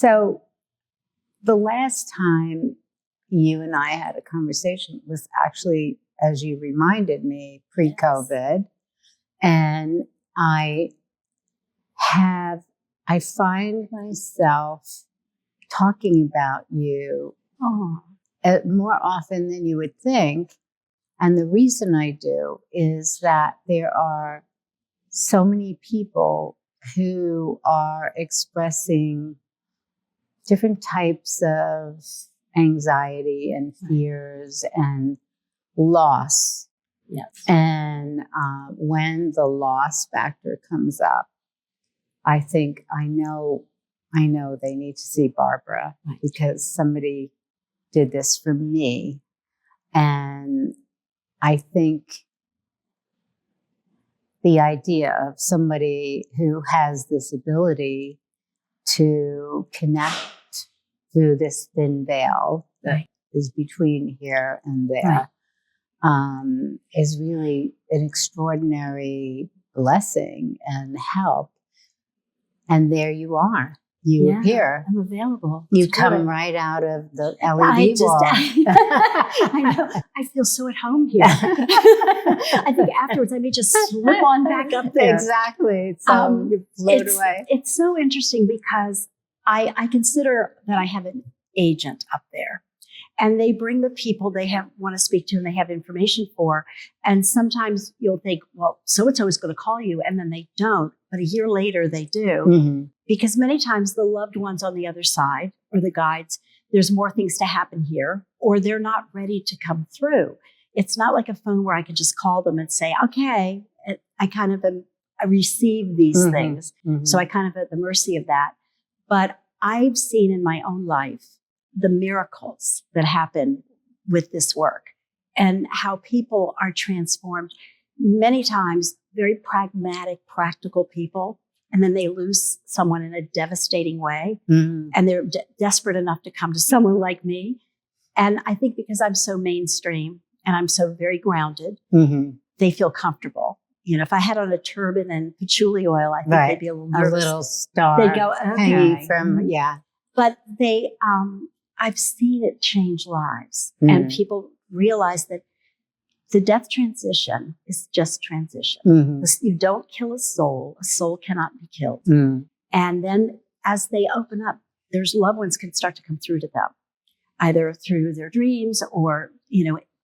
So the last time you and I had a conversation was actually, as you reminded me, pre-COVID. And I find myself talking about you more often than you would think. And the reason I do is that there are so many people who are expressing different types of anxiety and fears and loss. Yes. And when the loss factor comes up, I think I know they need to see Barbara because somebody did this for me. And I think the idea of somebody who has this ability to connect through this thin veil that is between here and there is really an extraordinary blessing and help. And there you are. You appear. I'm available. You come right out of the LED wall. I know. I feel so at home here. I think afterwards I may just slip on back up there. Exactly. So you float away. It's so interesting because I consider that I have an agent up there. And they bring the people they want to speak to and they have information for. And sometimes you'll think, well, so-and-so is going to call you. And then they don't. But a year later, they do. Mm-hmm. Because many times the loved ones on the other side or the guides, there's more things to happen here, or they're not ready to come through. It's not like a phone where I can just call them and say, okay, I receive these things. Mm-hmm. So I kind of at the mercy of that. But I've seen in my own life the miracles that happen with this work and how people are transformed. Many times, very pragmatic, practical people, and then they lose someone in a devastating way, and they're desperate enough to come to someone like me. And I think because I'm so mainstream and I'm so very grounded, they feel comfortable. You know, if I had on a turban and patchouli oil, I think they'd be a little nervous. A little star they'd go, hanging from, But I've seen it change lives, and people realize that the death transition is just transition. You don't kill a soul cannot be killed. And then as they open up, there's loved ones can start to come through to them, either through their dreams or,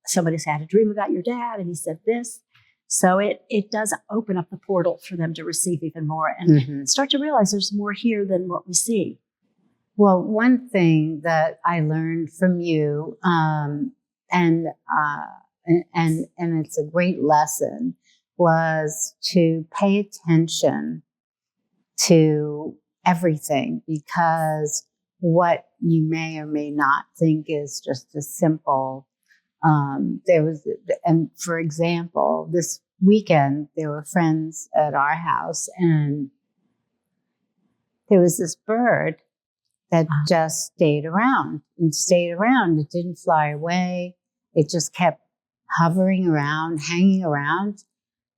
somebody's had a dream about your dad and he said this. So it does open up the portal for them to receive even more and start to realize there's more here than what we see. Well, one thing that I learned from you, and it's a great lesson, was to pay attention to everything, because what you may or may not think is just a simple, and for example, this weekend, there were friends at our house and there was this bird that just stayed around. It didn't fly away. It just kept hovering around, hanging around,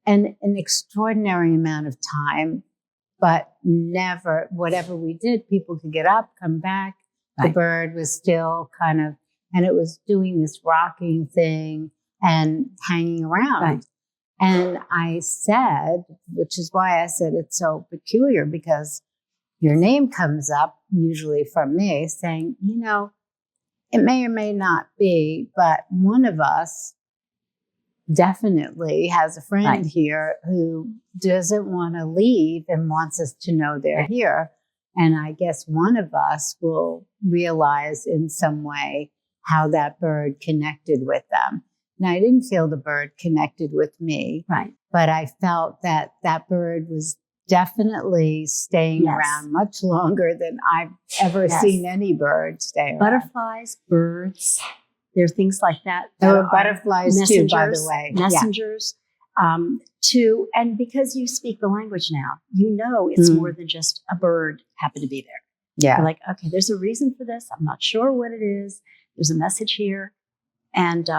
and an extraordinary amount of time, but never, whatever we did, people could get up, come back. The bird was still kind of, and it was doing this rocking thing and hanging around. And I said, which is why I said it's so peculiar, because your name comes up, usually from me, saying, it may or may not be, but one of us definitely has a friend here who doesn't want to leave and wants us to know they're here. And I guess one of us will realize in some way how that bird connected with them. Now, I didn't feel the bird connected with me, but I felt that that bird was definitely staying around much longer than I've ever seen any bird stay around. Butterflies, birds, there are things like that. There were butterflies too, by the way. Messengers. And because you speak the language now, it's more than just a bird happened to be there. Yeah. You're like, okay, there's a reason for this. I'm not sure what it is. There's a message here. And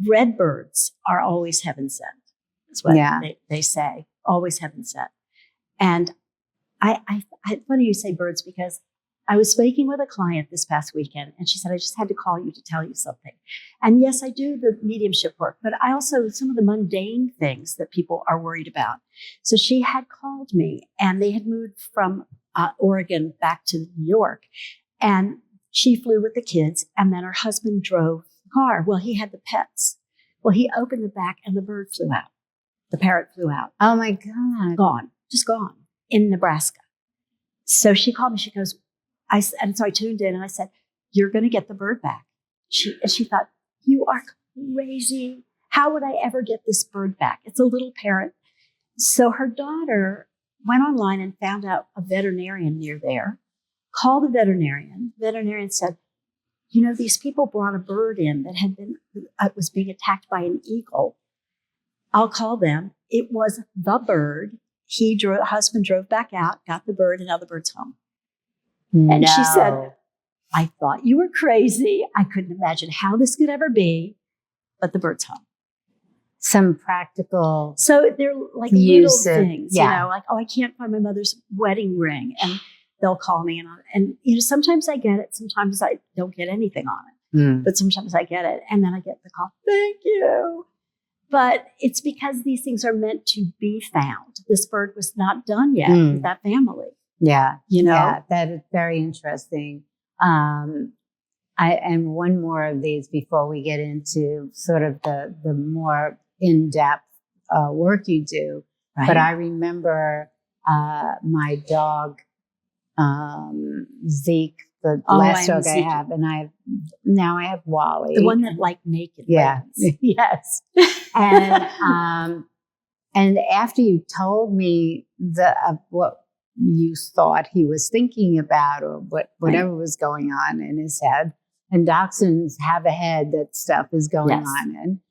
red birds are always heaven sent. That's what they say. Always heaven sent. And I funny you say birds, because I was speaking with a client this past weekend, and she said, I just had to call you to tell you something. And yes, I do the mediumship work, but I also, some of the mundane things that people are worried about. So she had called me, and they had moved from Oregon back to New York. And she flew with the kids, and then her husband drove the car. Well, he had the pets. Well, he opened the back, and the bird flew out. The parrot flew out. Oh my God. Gone, just gone in Nebraska. So she called me. She goes, and so I tuned in and I said, you're going to get the bird back. And she thought, you are crazy. How would I ever get this bird back? It's a little parrot. So her daughter went online and found out a veterinarian near there, called the veterinarian. The veterinarian said, you know, these people brought a bird in that had been, was being attacked by an eagle. I'll call them. It was the bird. Husband drove back out, got the bird, and now the bird's home. And she said, I thought you were crazy. I couldn't imagine how this could ever be, but the bird's home. Some practical. So they're like little things, you know, like, oh, I can't find my mother's wedding ring. And they'll call me and you know, sometimes I get it. Sometimes I don't get anything on it, but sometimes I get it. And then I get the call, thank you. But it's because these things are meant to be found. This bird was not done yet with that family. Yeah. You know? Yeah, that is very interesting. And one more of these before we get into sort of the more in-depth work you do. Right. But I remember my dog, Zeke, the last dog I have, and I have Wally. The one that like naked. Yeah. Yes. And after you told me what you thought he was thinking about or whatever was going on in his head, and dachshunds have a head that stuff is going on in.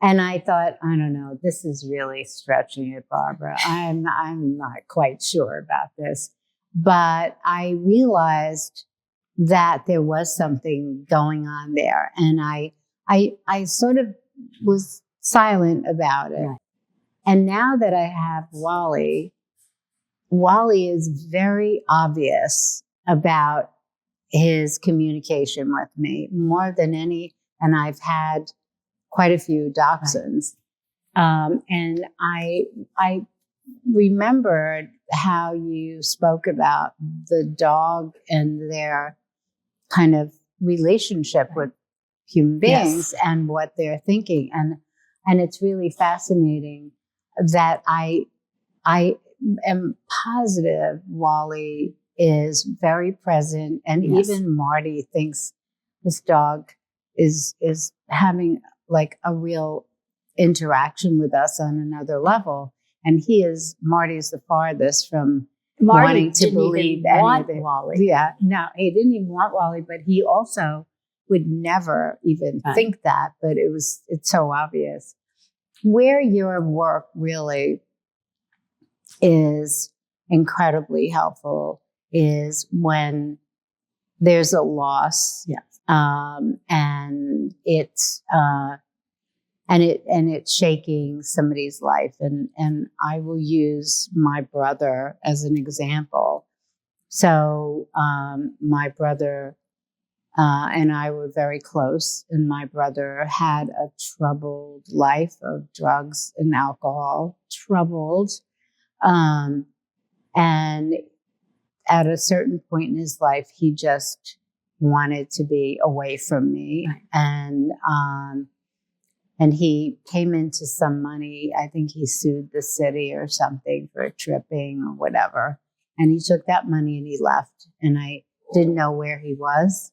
And I thought, I don't know, this is really stretching it, Barbara. I'm not quite sure about this. But I realized that there was something going on there. And I sort of was silent about it. Right. And now that I have Wally is very obvious about his communication with me more than any. And I've had quite a few dachshunds. Right. And I remembered how you spoke about the dog and their kind of relationship with human beings and what they're thinking. And it's really fascinating that I am positive Wally is very present, and even Marty thinks this dog is having like a real interaction with us on another level. And Marty's the farthest from wanting to believe anything. Wally. Yeah, no, he didn't even want Wally, but he also would never even think that. But it's so obvious. Where your work really is incredibly helpful is when there's a loss, and it's shaking somebody's life, and I will use my brother as an example. So my brother and I were very close, and my brother had a troubled life of drugs and alcohol, and at a certain point in his life, he just wanted to be away from me. Right. And he came into some money. I think he sued the city or something for tripping or whatever. And he took that money and he left. And I didn't know where he was.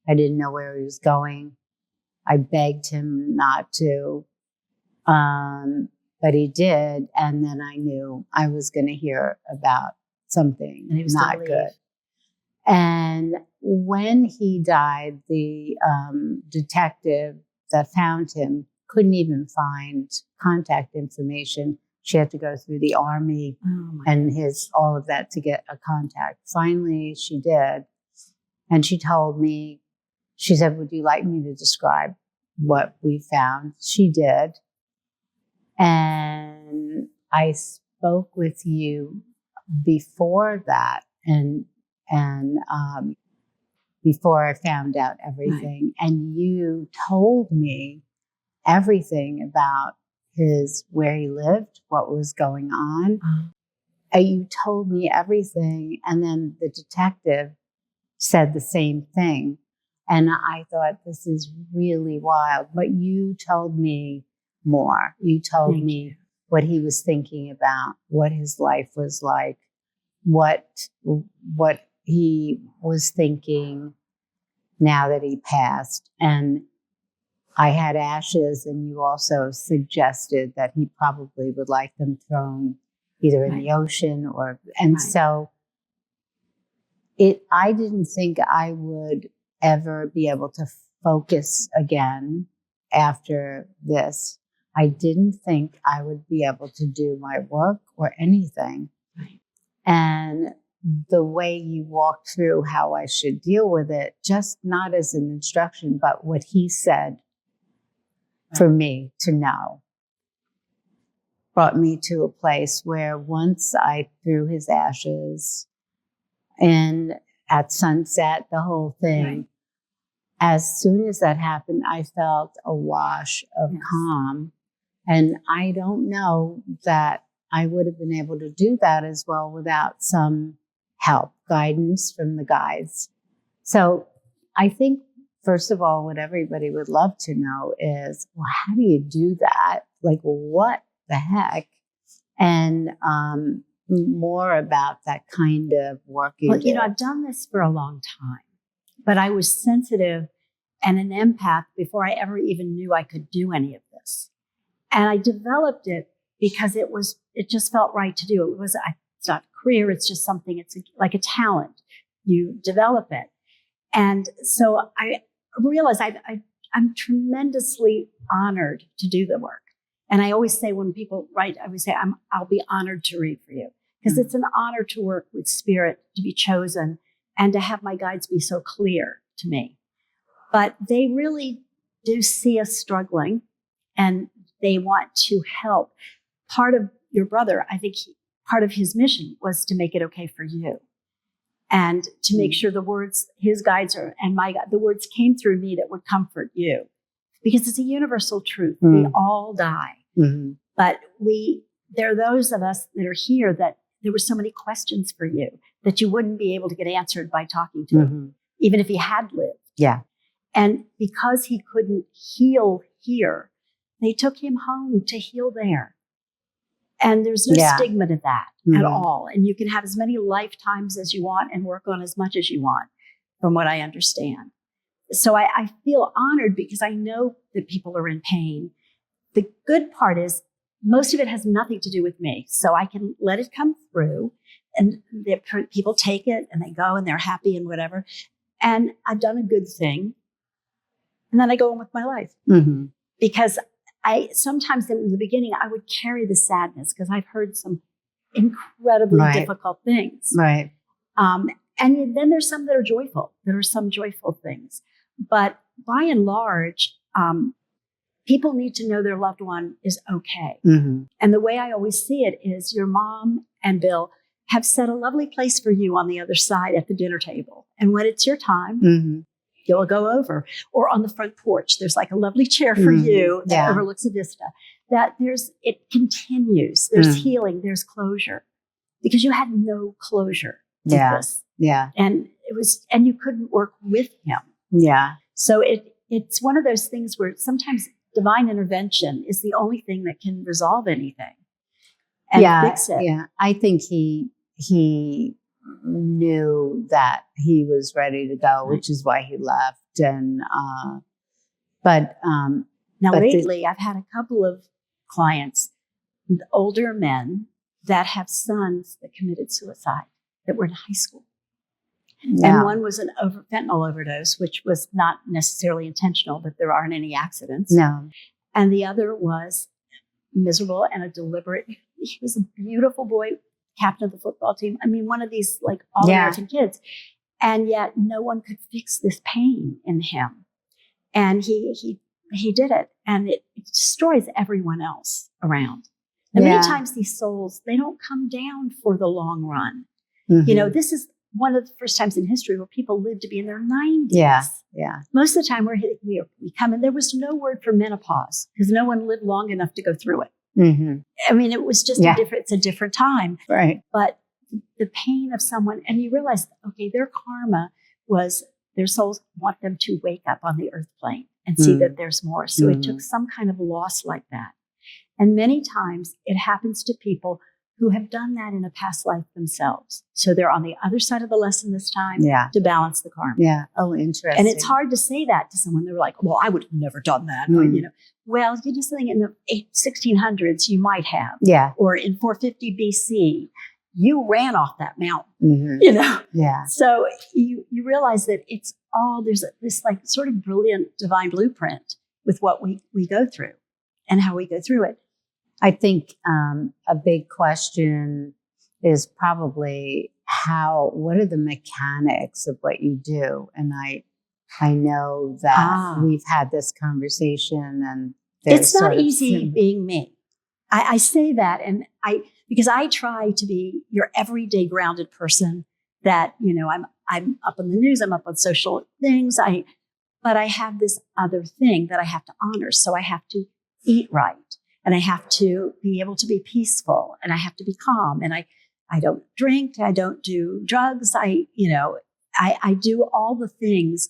I didn't know where he was going. I begged him not to. But he did. And then I knew I was going to hear about something and he was not good. And when he died, the detective that found him couldn't even find contact information. She had to go through the Army and all of that to get a contact. Finally, she did. And she told me, she said, would you like me to describe what we found? She did. And I spoke with you before that, and before I found out everything. Right. And you told me everything about where he lived, what was going on. You told me everything. And then the detective said the same thing. And I thought, this is really wild. But you told me more. You told me what he was thinking about, what his life was like, what he was thinking now that he passed. And I had ashes, and you also suggested that he probably would like them thrown either in the ocean so I didn't think I would ever be able to focus again after this. I didn't think I would be able to do my work or anything. Right. And the way you walked through how I should deal with it, just not as an instruction, but what he said for me to know, brought me to a place where once I threw his ashes and at sunset, the whole thing, right. As soon as that happened, I felt a wash of calm. And I don't know that I would have been able to do that as well without some help, guidance from the guides. So I think, first of all, what everybody would love to know is, well, how do you do that? Like, what the heck? And more about that kind of work you do. You know, I've done this for a long time, but I was sensitive and an empath before I ever even knew I could do any of this. And I developed it because it just felt right to do. It's not a career, it's just something, it's like a talent. You develop it. And so I realized I'm tremendously honored to do the work. And I always say, when people write, I always say, I'll be honored to read for you. Because it's an honor to work with spirit, to be chosen, and to have my guides be so clear to me. But they really do see us struggling, and they want to help. Part of your brother, I think part of his mission was to make it okay for you. And to make sure the words, his guides the words came through me that would comfort you. Because it's a universal truth. We all die. Mm-hmm. But there are those of us that are here that there were so many questions for you that you wouldn't be able to get answered by talking to him, even if he had lived. Yeah. And because he couldn't heal here, they took him home to heal there. And there's no stigma to that at all. And you can have as many lifetimes as you want and work on as much as you want, from what I understand. So I feel honored because I know that people are in pain. The good part is most of it has nothing to do with me. So I can let it come through, and people take it and they go and they're happy and whatever. And I've done a good thing. And then I go on with my life. Mm-hmm. Because sometimes in the beginning, I would carry the sadness because I've heard some incredibly difficult things. Right. And then there's some that are joyful. There are some joyful things. But by and large, people need to know their loved one is okay. Mm-hmm. And the way I always see it is your mom and Bill have set a lovely place for you on the other side at the dinner table. And when it's your time, you'll go over. Or on the front porch, there's like a lovely chair for you that overlooks a vista. It continues. There's healing. There's closure. Because you had no closure to this. Yeah. And you couldn't work with him. Yeah. So it's one of those things where sometimes divine intervention is the only thing that can resolve anything and fix it. Yeah. I think he knew that he was ready to go, which is why he left. And lately I've had a couple of clients, older men that have sons that committed suicide that were in high school. Yeah. And one was an fentanyl overdose, which was not necessarily intentional, but there aren't any accidents. No. And the other was miserable and a deliberate. He was a beautiful boy, captain of the football team. I mean, one of these like all-American kids. And yet no one could fix this pain in him. And he did it. And it destroys everyone else around. And many times these souls, they don't come down for the long run. Mm-hmm. You know, this is one of the first times in history where people lived to be in their 90s. Yeah. Yeah. Most of the time we come in, there was no word for menopause because no one lived long enough to go through it. Mm-hmm. I mean, it was just it's a different time. Right. But the pain of someone, and you realize, okay, their karma was their souls want them to wake up on the earth plane and see that there's more. So it took some kind of loss like that. And many times it happens to people who have done that in a past life themselves. So they're on the other side of the lesson this time to balance the karma. Yeah. Oh, interesting. And it's hard to say that to someone. They're like, well, I would have never done that. Or, well, you do something in the 1600s, you might have. Yeah. Or in 450 BC, you ran off that mountain, Yeah. So you realize that it's all, there's this like sort of brilliant divine blueprint with what we go through and how we go through it. I think a big question is probably what are the mechanics of what you do? And I know that we've had this conversation, and it's not easy being me. I say that, and because I try to be your everyday grounded person that, I'm up on the news, I'm up on social things, but I have this other thing that I have to honor. So I have to eat right. And I have to be able to be peaceful, and I have to be calm. And I don't drink. I don't do drugs. I do all the things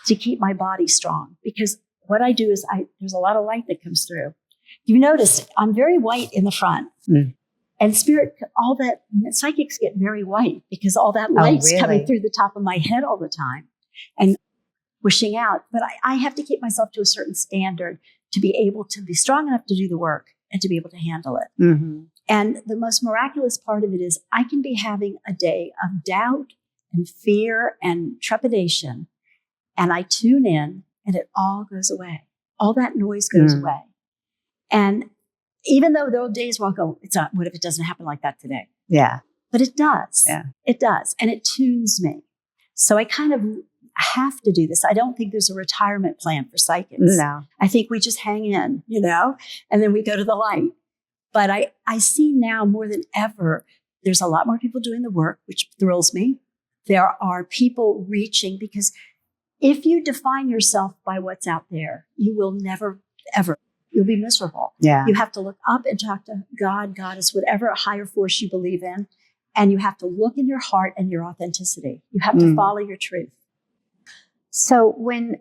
to keep my body strong, because what I do is there's a lot of light that comes through. You notice I'm very white in the front, and spirit, all that psychics get very white because all that light's coming through the top of my head all the time and wishing out. But I have to keep myself to a certain standard to be able to be strong enough to do the work and to be able to handle it. Mm-hmm. And the most miraculous part of it is I can be having a day of doubt and fear and trepidation, and I tune in and it all goes away. All that noise goes away. And even though there are days where I'll go, what if it doesn't happen like that today? Yeah. But it does. Yeah. It does. And it tunes me. So I kind of have to do this. I don't think there's a retirement plan for psychics. No. I think we just hang in, and then we go to the light. But I see now more than ever, there's a lot more people doing the work, which thrills me. There are people reaching, because if you define yourself by what's out there, you will never, ever, you'll be miserable. Yeah. You have to look up and talk to God, Goddess, whatever higher force you believe in. And you have to look in your heart and your authenticity. You have to follow your truth. So when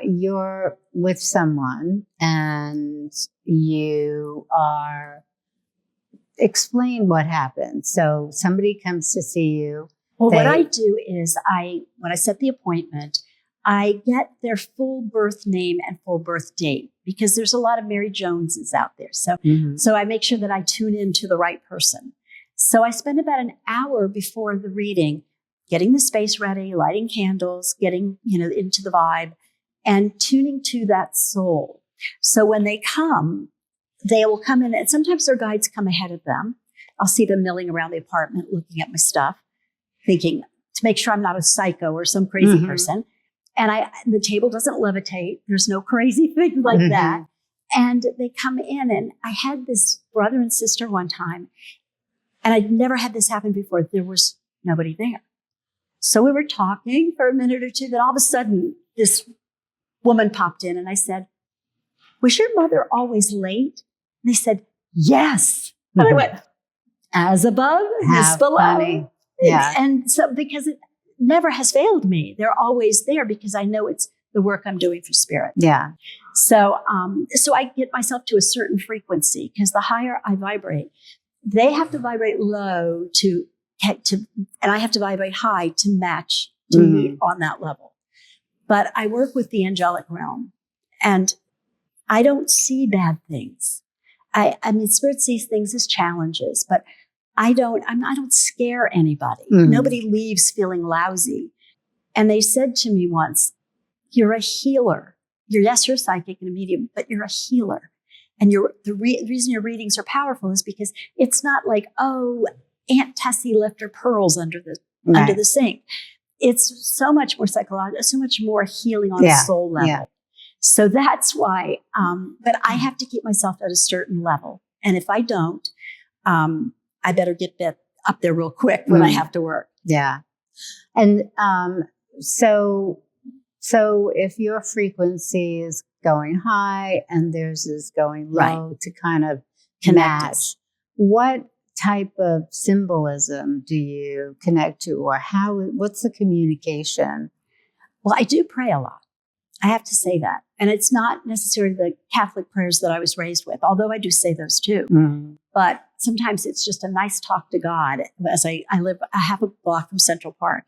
you're with someone and you explain what happened. So somebody comes to see you. Well, what I do is when I set the appointment, I get their full birth name and full birth date, because there's a lot of Mary Joneses out there. So, so I make sure that I tune in to the right person. So I spend about an hour before the reading getting the space ready, lighting candles, getting, into the vibe and tuning to that soul. So when they will come in, and sometimes their guides come ahead of them. I'll see them milling around the apartment, looking at my stuff, thinking to make sure I'm not a psycho or some crazy person. And the table doesn't levitate. There's no crazy thing like that. And they come in, and I had this brother and sister one time, and I'd never had this happen before. There was nobody there. So we were talking for a minute or two. Then all of a sudden, this woman popped in, and I said, "Was your mother always late?" And they said, "Yes." And I went, "As above, as below." Funny. Yeah. And so, because it never has failed me, they're always there, because I know it's the work I'm doing for spirit. Yeah. So, so I get myself to a certain frequency, because the higher I vibrate, they have to vibrate low and I have to vibrate high to match, to meet on that level. But I work with the angelic realm, and I don't see bad things. I mean, spirit sees things as challenges, but I don't scare anybody. Nobody leaves feeling lousy. And they said to me once, "You're a healer. You're a psychic and a medium, but you're a healer. And the reason your readings are powerful is because it's not like, oh, Aunt Tessie left her pearls under the sink. It's so much more psychological, so much more healing on a soul level." Yeah. So that's why, but I have to keep myself at a certain level. And if I don't, I better get up there real quick when I have to work. Yeah. And so if your frequency is going high and theirs is going low to kind of Connect match, us. what type of symbolism do you connect to, or what's the communication? Well, I do pray a lot. I have to say that. And it's not necessarily the Catholic prayers that I was raised with, although I do say those too. Mm. But sometimes it's just a nice talk to God. As I live a half a block from Central Park,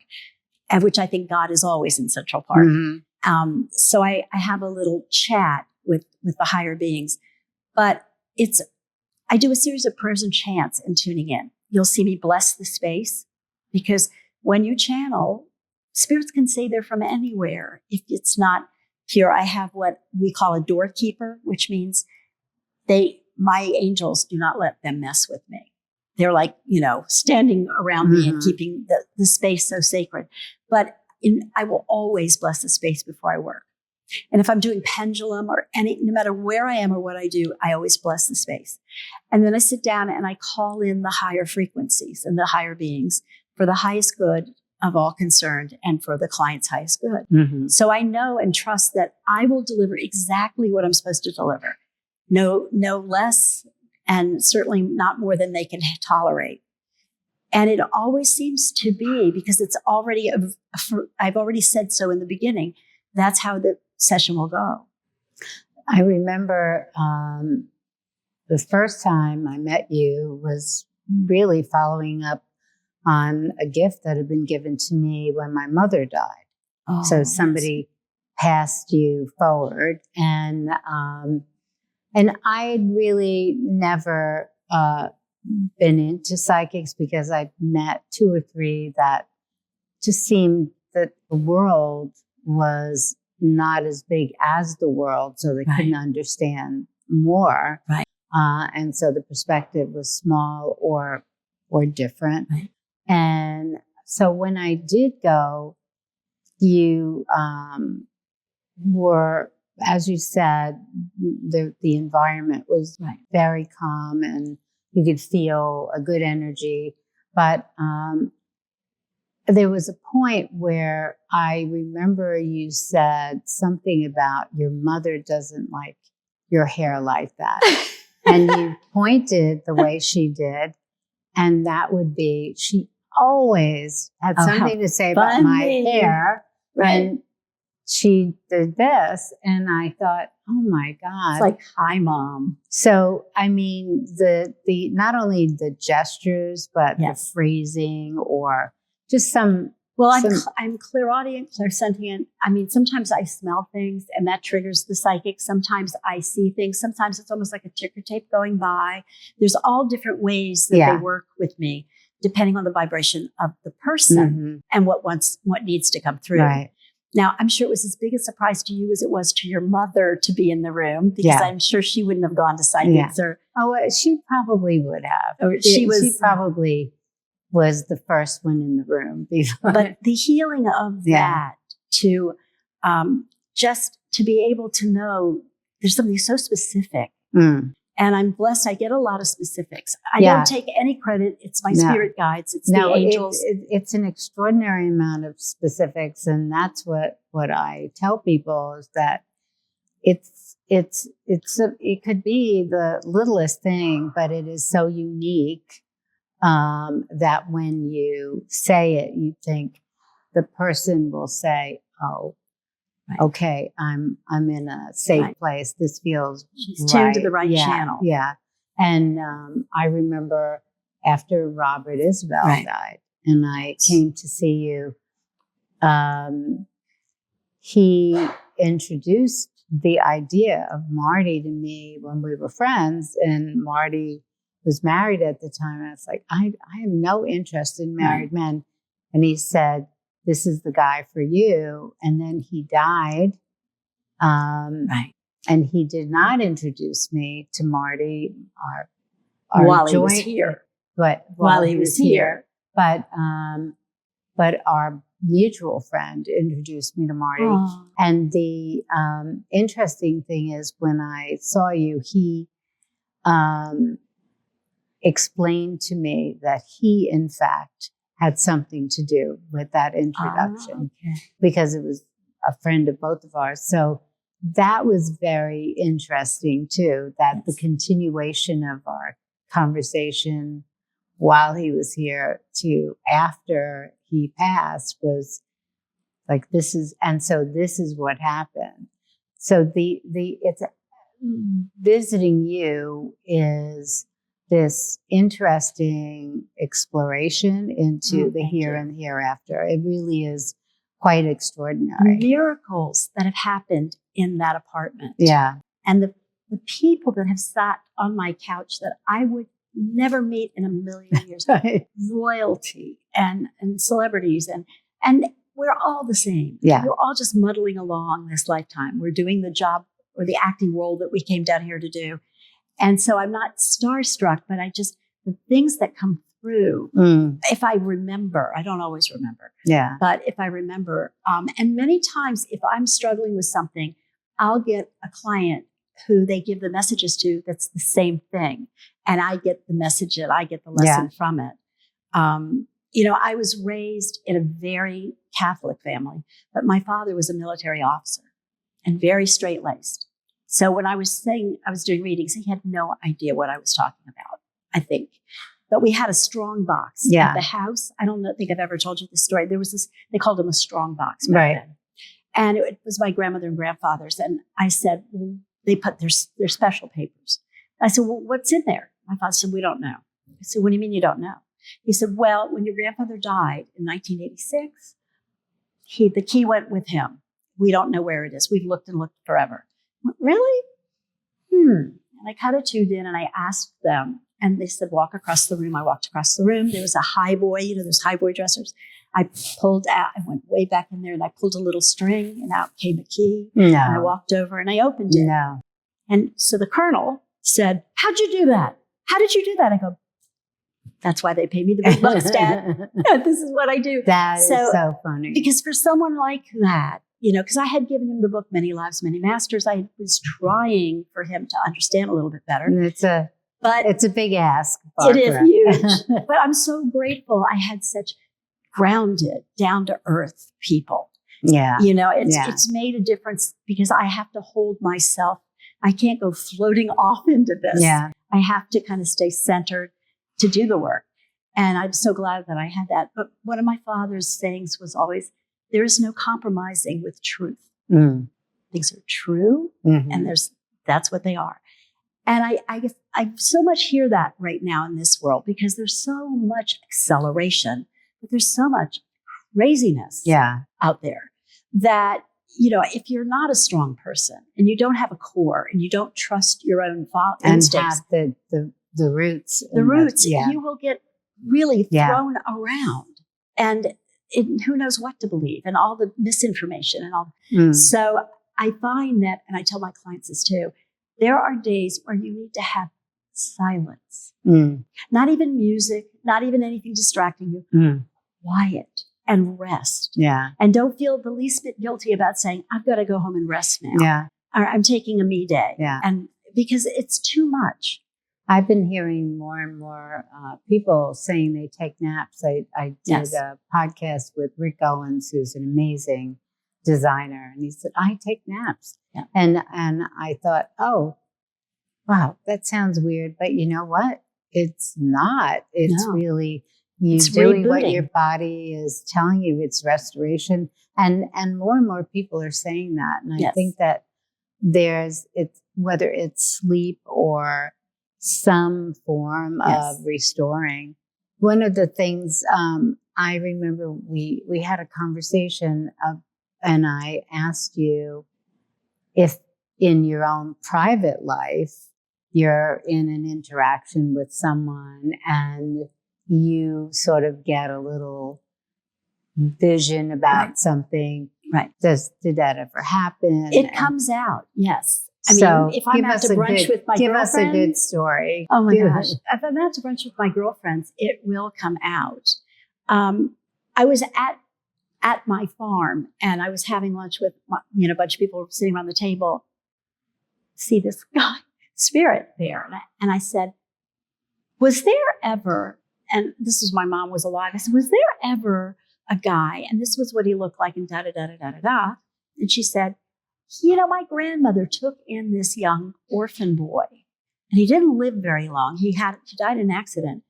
at which I think God is always in Central Park. Mm-hmm. So I have a little chat with the higher beings. But I do a series of prayers and chants and tuning in. You'll see me bless the space, because when you channel, spirits can say they're from anywhere. If it's not here, I have what we call a doorkeeper, which means my angels do not let them mess with me. They're like, standing around me and keeping the space so sacred. But I will always bless the space before I work. And if I'm doing pendulum or no matter where I am or what I do, I always bless the space. And then I sit down and I call in the higher frequencies and the higher beings for the highest good of all concerned and for the client's highest good. Mm-hmm. So I know and trust that I will deliver exactly what I'm supposed to deliver. No less, and certainly not more than they can tolerate. And it always seems to be, because it's already, I've already said so in the beginning, that's how the session will go. I remember the first time I met you was really following up on a gift that had been given to me when my mother died. Oh, so somebody passed you forward, and I'd really never been into psychics, because I'd met 2 or 3 that just seemed that the world was not as big as the world, so they couldn't understand more. Right. And so the perspective was small or different. Right. And so when I did go, you were, as you said, the environment was very calm and you could feel a good energy. But there was a point where I remember you said something about your mother doesn't like your hair like that. And you pointed the way she did. And that would be, she always had something to say about my hair. Right. And she did this. And I thought, oh my God. It's like, hi, Mom. So, I mean, the not only the gestures, but the phrasing or just some. Well, I'm clairaudient, clairsentient. I mean, sometimes I smell things and that triggers the psychic. Sometimes I see things. Sometimes it's almost like a ticker tape going by. There's all different ways that they work with me, depending on the vibration of the person and what needs to come through. Right. Now, I'm sure it was as big a surprise to you as it was to your mother to be in the room, because I'm sure she wouldn't have gone to psychics. She probably would have. Or she probably was the first one in the room before. But the healing of that to just to be able to know there's something so specific. And I'm blessed. I get a lot of specifics. I don't take any credit. It's my spirit guides. It's the angels. It's an extraordinary amount of specifics. And that's what I tell people, is that it could be the littlest thing, but it is so unique that when you say it, you think the person will say, oh, okay, I'm in a safe place. This feels She's tuned to the right channel. Yeah. And I remember after Robert Isabel died and I came to see you, he introduced the idea of Marty to me when we were friends, and Marty was married at the time. I was like, I have no interest in married men. And he said, this is the guy for you. And then he died. And he did not introduce me to Marty, our while joint, he was here. But while he was here. But our mutual friend introduced me to Marty. Aww. And the interesting thing is, when I saw you, he explained to me that he, in fact, had something to do with that introduction Okay. because it was a friend of both of ours. So that was very interesting too, that the continuation of our conversation while he was here to after he passed was like, this is what happened. So it's visiting you is this interesting exploration into the here and the hereafter. It really is quite extraordinary. Miracles that have happened in that apartment. Yeah. And the people that have sat on my couch that I would never meet in a million years. Right. Royalty and celebrities and we're all the same. Yeah. We're all just muddling along this lifetime. We're doing the job or the acting role that we came down here to do. And so I'm not starstruck, but the things that come through, if I remember, I don't always remember. Yeah. But if I remember, and many times if I'm struggling with something, I'll get a client who they give the messages to that's the same thing. And I get the message and I get the lesson from it. I was raised in a very Catholic family, but my father was a military officer and very straight-laced. So when I was saying I was doing readings, he had no idea what I was talking about, I think. But we had a strong box at the house. I don't think I've ever told you this story. There was this, they called him a strong box back then. And it was my grandmother and grandfather's. And I said, well, they put their special papers. I said, well, what's in there? My father said, we don't know. I said, what do you mean you don't know? He said, well, when your grandfather died in 1986, the key went with him. We don't know where it is. We've looked and looked forever. I went, really? And I kind of tuned in and I asked them, and they said, walk across the room. I walked across the room. There was a high boy, those high boy dressers. I pulled out, I went way back in there and I pulled a little string and out came a key. No. And I walked over and I opened it. No. And so the colonel said, how'd you do that? How did you do that? I go, that's why they pay me the big bucks, Dad. This is what I do. That is so funny. Because for someone like that, because I had given him the book, Many Lives, Many Masters, I was trying for him to understand a little bit better. It's a big ask, Barbara. It is huge. But But I'm so grateful I had such grounded, down-to-earth people. Yeah. It's made a difference because I have to hold myself. I can't go floating off into this. Yeah. I have to kind of stay centered to do the work. And I'm so glad that I had that. But one of my father's sayings was always, there is no compromising with truth. Things are true, and that's what they are. And I so much hear that right now in this world because there's so much acceleration, but there's so much craziness out there that, if you're not a strong person and you don't have a core and you don't trust your own instincts, and have the roots. You will get really thrown around and who knows what to believe and all the misinformation and all. So I find that, and I tell my clients this too, there are days where you need to have silence, not even music, not even anything distracting you, quiet and rest. Yeah. And don't feel the least bit guilty about saying, I've got to go home and rest now. Yeah. Or I'm taking a me day. Yeah. And because it's too much. I've been hearing more and more people saying they take naps. I did a podcast with Rick Owens, who's an amazing designer, and he said, I take naps. Yeah. And I thought, oh, wow, that sounds weird. But you know what? It's not. It's really doing what your body is telling you. It's restoration. And more and more people are saying that. And I think that whether it's sleep or some form of restoring. One of the things I remember we had a conversation and I asked you if in your own private life you're in an interaction with someone and you sort of get a little vision about something. Right. Did that ever happen? It comes out. Yes. I mean, if I'm out to brunch with my girlfriends. Give us a good story. Oh my gosh. If I'm out to brunch with my girlfriends, it will come out. I was at my farm and I was having lunch with a bunch of people sitting around the table. See this guy, spirit there. And I said, was there ever and this was my mom was alive. I said, was there ever a guy? And this was what he looked like and da da da da da da da. And she said, my grandmother took in this young orphan boy, and he didn't live very long. He died in an accident.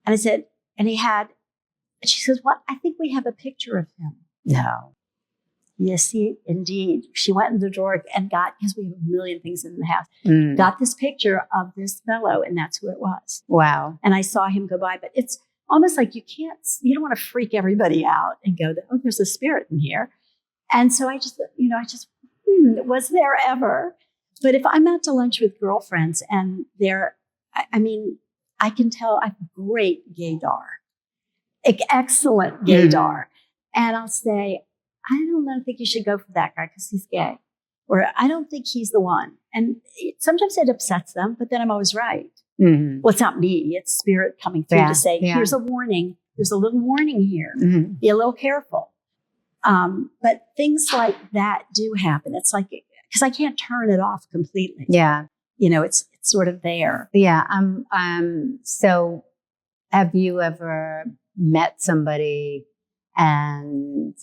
And I said, and she says, what? I think we have a picture of him. No. Yes, indeed. She went in the drawer and because we have a million things in the house, got this picture of this fellow, and that's who it was. Wow. And I saw him go by, but it's almost like you don't want to freak everybody out and go, oh, there's a spirit in here. And so I just, was there ever? But if I'm out to lunch with girlfriends and I can tell I have great gaydar, excellent gaydar. And I'll say, I think you should go for that guy because he's gay. Or I don't think he's the one. And sometimes it upsets them, but then I'm always right. Mm-hmm. Well, it's not me. It's spirit coming through to say, here's a warning. There's a little warning here. Mm-hmm. Be a little careful. But things like that do happen. It's like, because I can't turn it off completely. Yeah. It's sort of there. Yeah. So have you ever met somebody and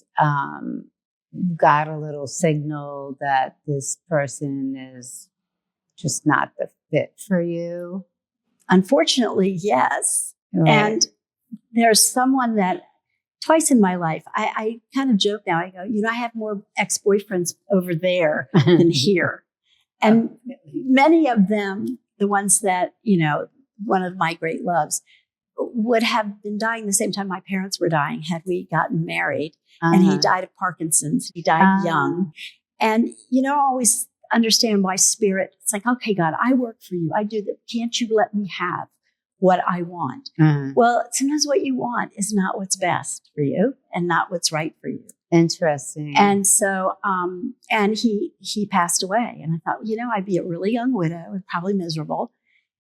got a little signal that this person is just not the fit for you? Unfortunately, yes. Right. And there's someone that twice in my life, I kind of joke now. I go, I have more ex-boyfriends over there than here. And many of them, the ones that, one of my great loves, would have been dying the same time my parents were dying had we gotten married. And he died of Parkinson's. He died young. And, I always understand why spirit, it's like, okay, God, I work for you. I do that. Can't you let me have what I want? Well, sometimes what you want is not what's best for you and not what's right for you. Interesting. And so, and he passed away. And I thought, I'd be a really young widow and probably miserable.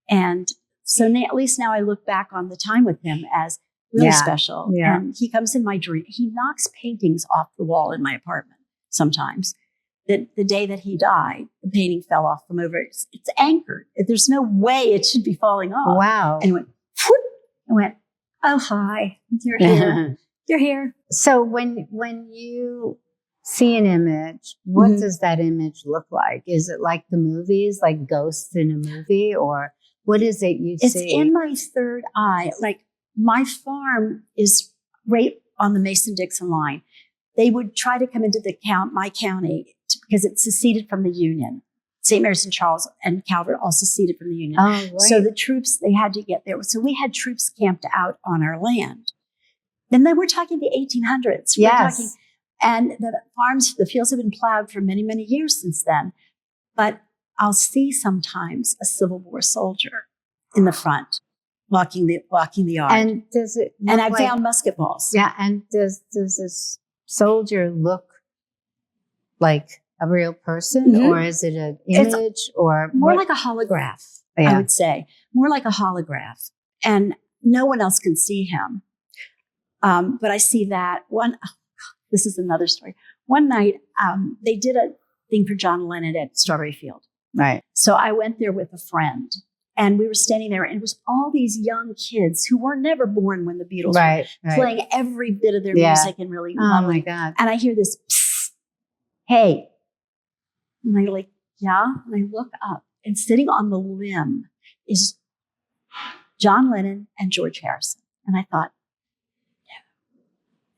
And so at least now I look back on the time with him as really special. Yeah. And he comes in my dream. He knocks paintings off the wall in my apartment sometimes. The day that he died, the painting fell off from over. It's anchored. There's no way it should be falling off. Wow. And it went, whoop, and went, oh, hi, you're here. You're here. So when you see an image, what does that image look like? Is it like the movies, like ghosts in a movie, or what is it you see? It's in my third eye. Like my farm is right on the Mason-Dixon line. They would try to come into my county because it's seceded from the Union. St. Mary's and Charles and Calvert all seceded from the Union. Oh, right. So the troops, they had to get there. So we had troops camped out on our land. And then we're talking the 1800s. Yes. We're talking, and the fields have been plowed for many, many years since then. But I'll see sometimes a Civil War soldier in the front walking the yard. And does it? And I found musket balls. Yeah. And does this soldier look like a real person, or is it an image, or more like a holograph? Yeah. I would say more like a holograph, and no one else can see him. But I see that one. Oh, this is another story. One night, they did a thing for John Lennon at Strawberry Field. Right. So I went there with a friend, and we were standing there, and it was all these young kids who were never born when the Beatles were playing every bit of their music and really lovely. Oh my God. And I hear this, psst, hey. And I'm like, yeah. And I look up, and sitting on the limb is John Lennon and George Harrison. And I thought,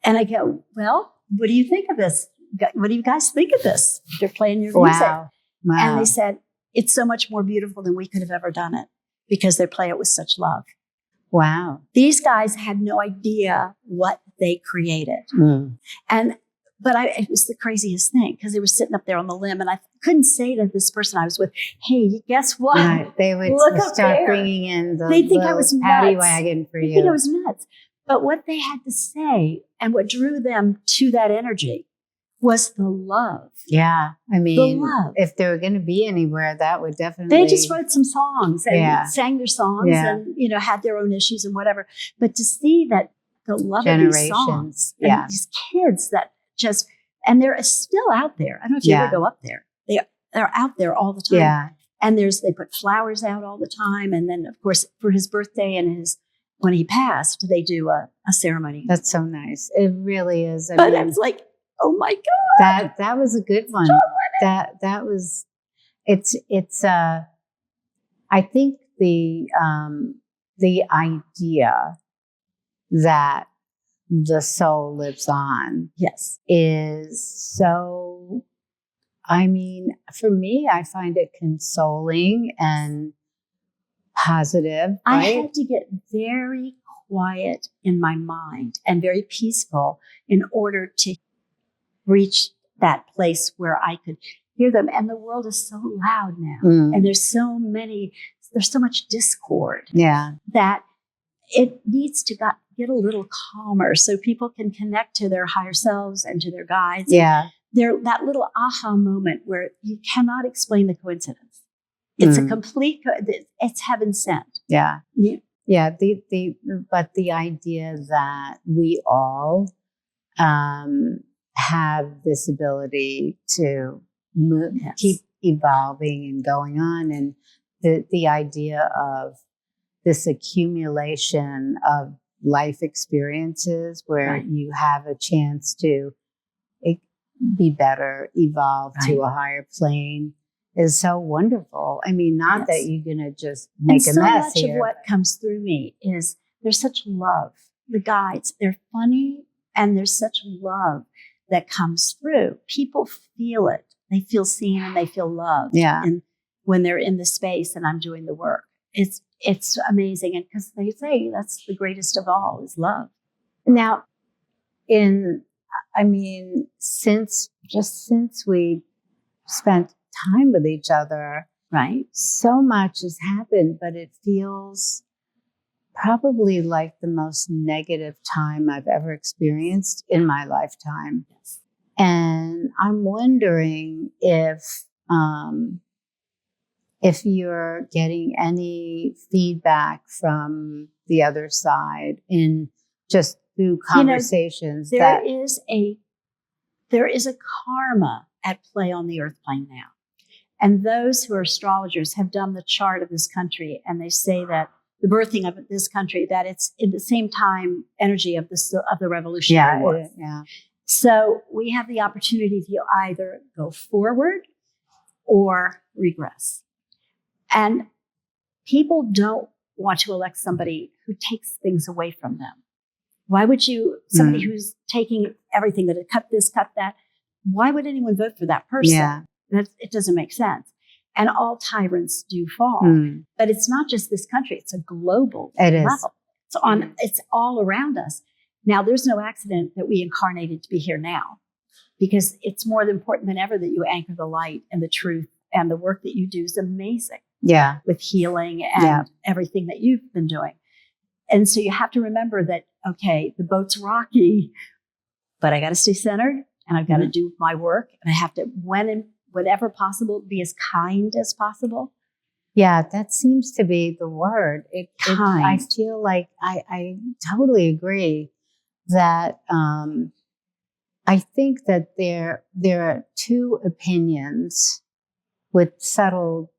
and I go, well, what do you think of this? What do you guys think of this? They're playing your music. Wow. And they said, it's so much more beautiful than we could have ever done it because they play it with such love. Wow. These guys had no idea what they created. But it was the craziest thing because they were sitting up there on the limb, and I couldn't say to this person I was with, hey, guess what? Right. They would start bringing in the they think I was paddy nuts. wagon for they you. Think I was nuts. But what they had to say and what drew them to that energy was the love. Yeah. I mean, the love. If they were going to be anywhere, that would definitely. They just wrote some songs and sang their songs and, had their own issues and whatever. But to see that the love of these songs and these kids that just, and they're still out there. I don't know if you ever go up there. They're out there all the time. Yeah. And they put flowers out all the time. And then, of course, for his birthday and his when he passed, they do a ceremony. That's so nice. It really is. I But mean, it's like, oh my God. that was a good one. That was it's I think the idea that the soul lives on Yes. is so, I mean, for me, I find it consoling and positive, I right? had to get very quiet in my mind and very peaceful in order to reach that place where I could hear them. And the world is so loud now. And there's so much discord Yeah. that it needs to get a little calmer so people can connect to their higher selves and to their guides. Yeah. That little aha moment where you cannot explain the coincidence. It's a complete, it's heaven sent. Yeah. Yeah. Yeah. But the idea that we all have this ability to move, Yes. keep evolving and going on, and the idea of this accumulation of life experiences where Right. you have a chance to be better, evolve to Right. a higher plane is so wonderful. I mean, not Yes. that you're going to just make and a so mess much here. of what comes through me is there's such love. The guides, they're funny, and there's such love that comes through. People feel it. They feel seen and they feel loved. Yeah. And when they're in the space and I'm doing the work, it's amazing. And because they say that's the greatest of all is love. Now, since we spent time with each other, Right? so much has happened, but it feels probably like the most negative time I've ever experienced in my lifetime. Yes. And I'm wondering if you're getting any feedback from the other side in just through conversations. There is a karma at play on the earth plane now. And those who are astrologers have done the chart of this country, and they say that the birthing of this country, that it's in the same time energy of the Revolutionary War. Yeah. So we have the opportunity to either go forward or regress. And people don't want to elect somebody who takes things away from them. Why would somebody who's taking everything, that cut this, cut that, why would anyone vote for that person? Yeah. It doesn't make sense. And all tyrants do fall. But it's not just this country, it's a global level. It's all around us. Now, there's no accident that we incarnated to be here now, because it's more important than ever that you anchor the light and the truth, and the work that you do is amazing. Yeah. With healing and everything that you've been doing. And so you have to remember that, okay, the boat's rocky, but I got to stay centered, and I've got to do my work, and I have to, whenever possible, be as kind as possible. Yeah, that seems to be the word. Kind. I feel like I totally agree that I think that there are two opinions with subtle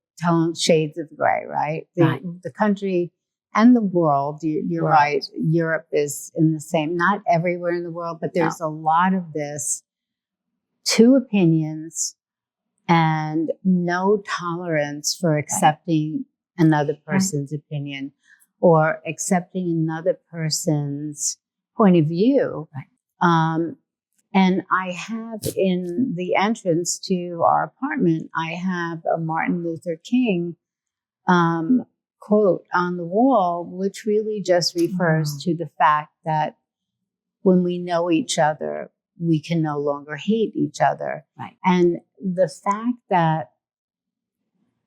shades of gray, right? The country and the world, you're right. Europe is in the same, not everywhere in the world, but there's a lot of this, two opinions and no tolerance for accepting another person's opinion or accepting another person's point of view. Right. And I have in the entrance to our apartment, I have a Martin Luther King quote on the wall, which really just refers to the fact that when we know each other, we can no longer hate each other. Right. And the fact that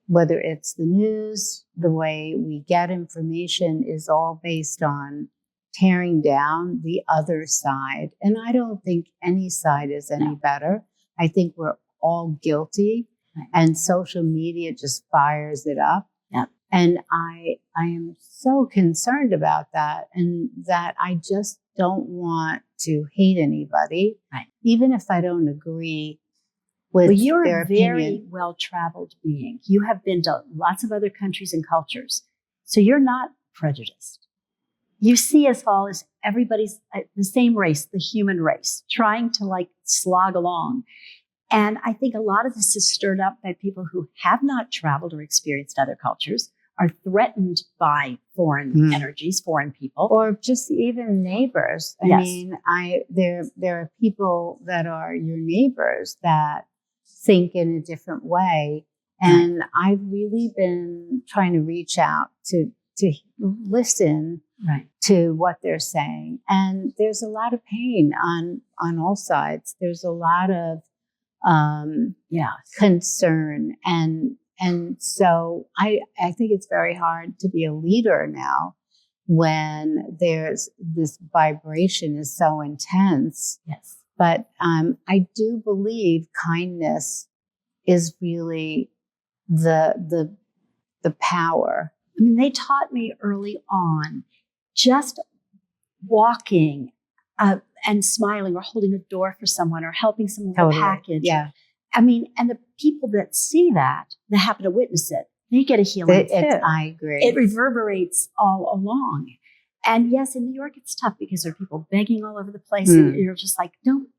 whether it's the news, the way we get information is all based on tearing down the other side. And I don't think any side is any better. I think we're all guilty, and social media just fires it up. Yep. And I am so concerned about that, and that I just don't want to hate anybody, even if I don't agree with you're their a very opinion. well-traveled being. You have been to lots of other countries and cultures, so you're not prejudiced. you see us all as everybody's the same race, the human race, trying to like slog along. And I think a lot of this is stirred up by people who have not traveled or experienced other cultures, are threatened by foreign energies, foreign people. Or just even neighbors. I Yes. mean, there are people that are your neighbors that think in a different way. And I've really been trying to reach out to listen to what they're saying. And there's a lot of pain on all sides. There's a lot of concern. And so I think it's very hard to be a leader now when there's this vibration is so intense. Yes. But I do believe kindness is really the power. I mean, they taught me early on, just walking and smiling or holding a door for someone or helping someone with a package. Yeah. I mean, and the people that see that happen to witness it, they get a healing too. I agree. It reverberates all along. And yes, in New York, it's tough because there are people begging all over the place and you're just like, don't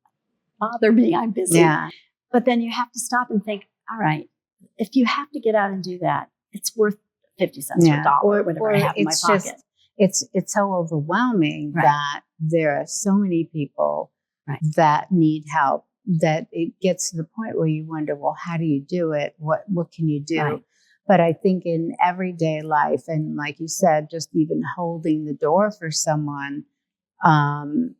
bother me, I'm busy. Yeah. But then you have to stop and think, all right, if you have to get out and do that, it's worth 50 cents or a dollar, or whatever I have in my pocket. It's so overwhelming that there are so many people that need help that it gets to the point where you wonder, well, how do you do it? What can you do? Right. But I think in everyday life, and like you said, just even holding the door for someone, when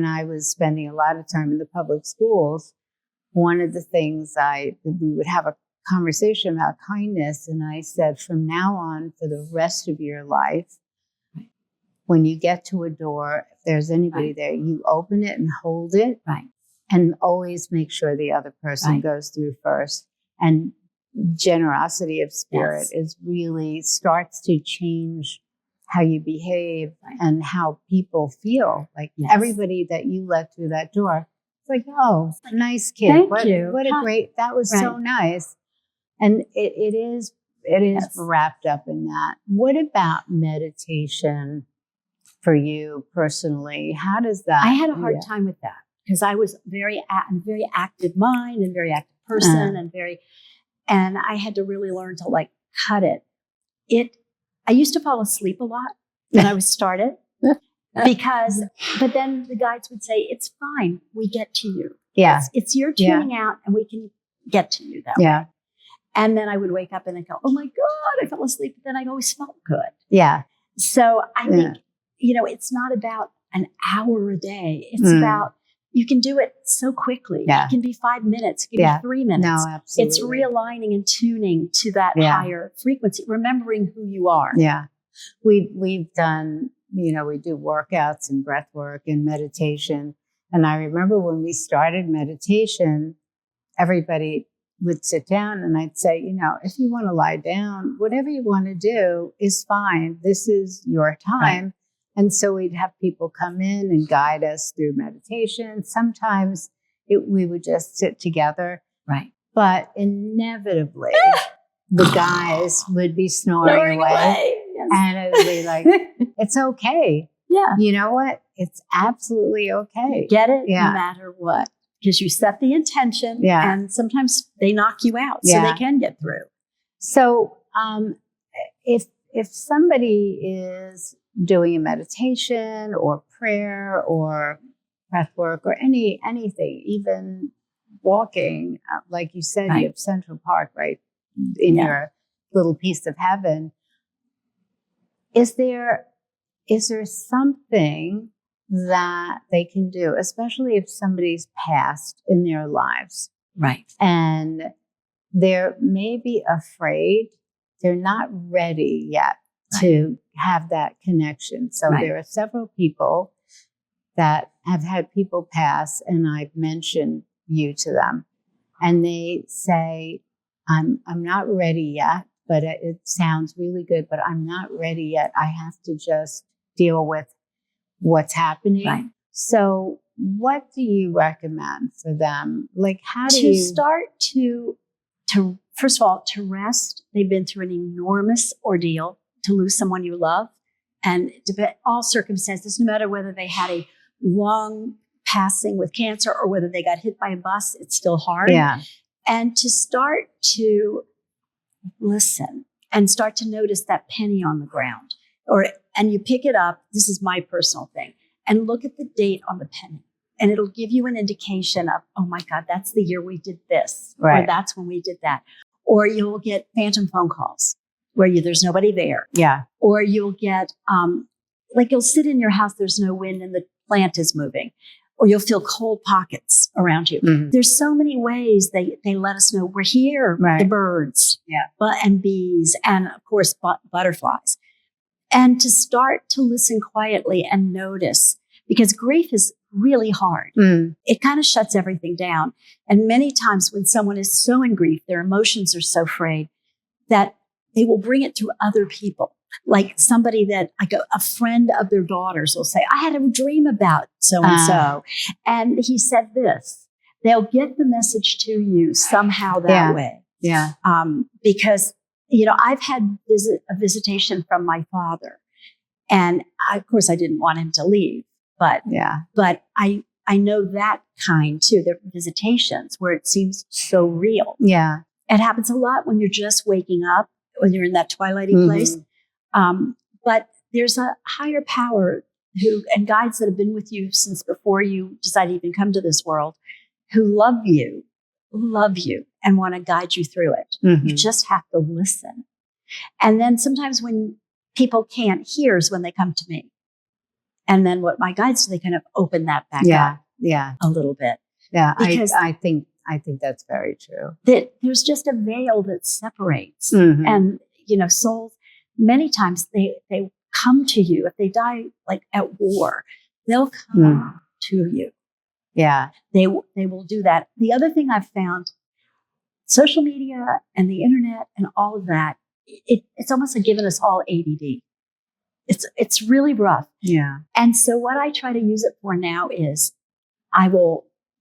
I was spending a lot of time in the public schools, one of the things we would have a conversation about kindness. And I said, from now on, for the rest of your life, when you get to a door, if there's anybody there, you open it and hold it. Right. And always make sure the other person goes through first. And generosity of spirit is really starts to change how you behave and how people feel. Like everybody that you let through that door, it's like, oh, nice kid. Thank you. What a great, that was so nice. And it is wrapped up in that. What about meditation for you personally? How does that? I had a hard time with that. Because I was a very active mind and very active person and I had to really learn to like cut it. I used to fall asleep a lot when I was started but then the guides would say, it's fine. We get to you. Yeah. It's your tuning out and we can get to you that way. And then I would wake up and then go, oh my God, I fell asleep. But then I always felt good. Yeah. So I think, it's not about an hour a day. It's about, you can do it so quickly. Yeah. It can be 5 minutes. It can be 3 minutes. No, absolutely. It's realigning and tuning to that higher frequency, remembering who you are. Yeah. We've done, we do workouts and breath work and meditation. And I remember when we started meditation, everybody would sit down and I'd say, if you want to lie down, whatever you want to do is fine. This is your time. Right. And so we'd have people come in and guide us through meditation. Sometimes we would just sit together. Right. But inevitably, the guys would be snoring away. Yes. And it would be like, it's okay. Yeah. You know what? It's absolutely okay. You get it no matter what. Because you set the intention and sometimes they knock you out so they can get through. So if somebody is doing a meditation or prayer or breath work or anything, even walking, like you said, you have Central Park right in your little piece of heaven. Is there something that they can do, especially if somebody's passed in their lives? Right. And they're maybe afraid, they're not ready yet to have that connection. So there are several people that have had people pass, and I've mentioned you to them, and they say, I'm not ready yet, but it sounds really good, but I'm not ready yet. I have to just deal with what's happening. Right. So what do you recommend for them? Like, how do you start to first of all, to rest? They've been through an enormous ordeal to lose someone you love. and all circumstances, no matter whether they had a long passing with cancer or whether they got hit by a bus, it's still hard. Yeah. And to start to listen and start to notice that penny on the ground, and you pick it up. This is my personal thing, and look at the date on the penny, and it'll give you an indication of, oh my God, that's the year we did this, Right. or that's when we did that. Or you'll get phantom phone calls where there's nobody there. Yeah. Or you'll get, like you'll sit in your house, there's no wind and the plant is moving. Or you'll feel cold pockets around you. Mhm. There's so many ways they let us know we're here. Right. The birds, Yeah. and bees, and of course, butterflies. And to start to listen quietly and notice, because grief is really hard. Mm. It kind of shuts everything down. And many times when someone is so in grief, their emotions are so frayed that they will bring it to other people. Like somebody that, like a friend of their daughters will say, I had a dream about so-and-so. And he said this. They'll get the message to you somehow that way. Yeah. Because, I've had a visitation from my father. And of course, I didn't want him to leave. But I know that kind too. There are visitations where it seems so real. Yeah. It happens a lot when you're just waking up, when you're in that twilighty place. But there's a higher power and guides that have been with you since before you decided to even come to this world, who love you, and want to guide you through it. Mm-hmm. You just have to listen. And then sometimes when people can't hear is when they come to me. And then what my guides do, they kind of open that back up a little bit. Yeah, because I think that's very true. That there's just a veil that separates. Mm-hmm. And, souls, many times they come to you. If they die like at war, they'll come to you. Yeah. They will do that. The other thing I've found, social media and the internet and all of that, it's almost like giving us all ADD. It's really rough. Yeah. And so what I try to use it for now is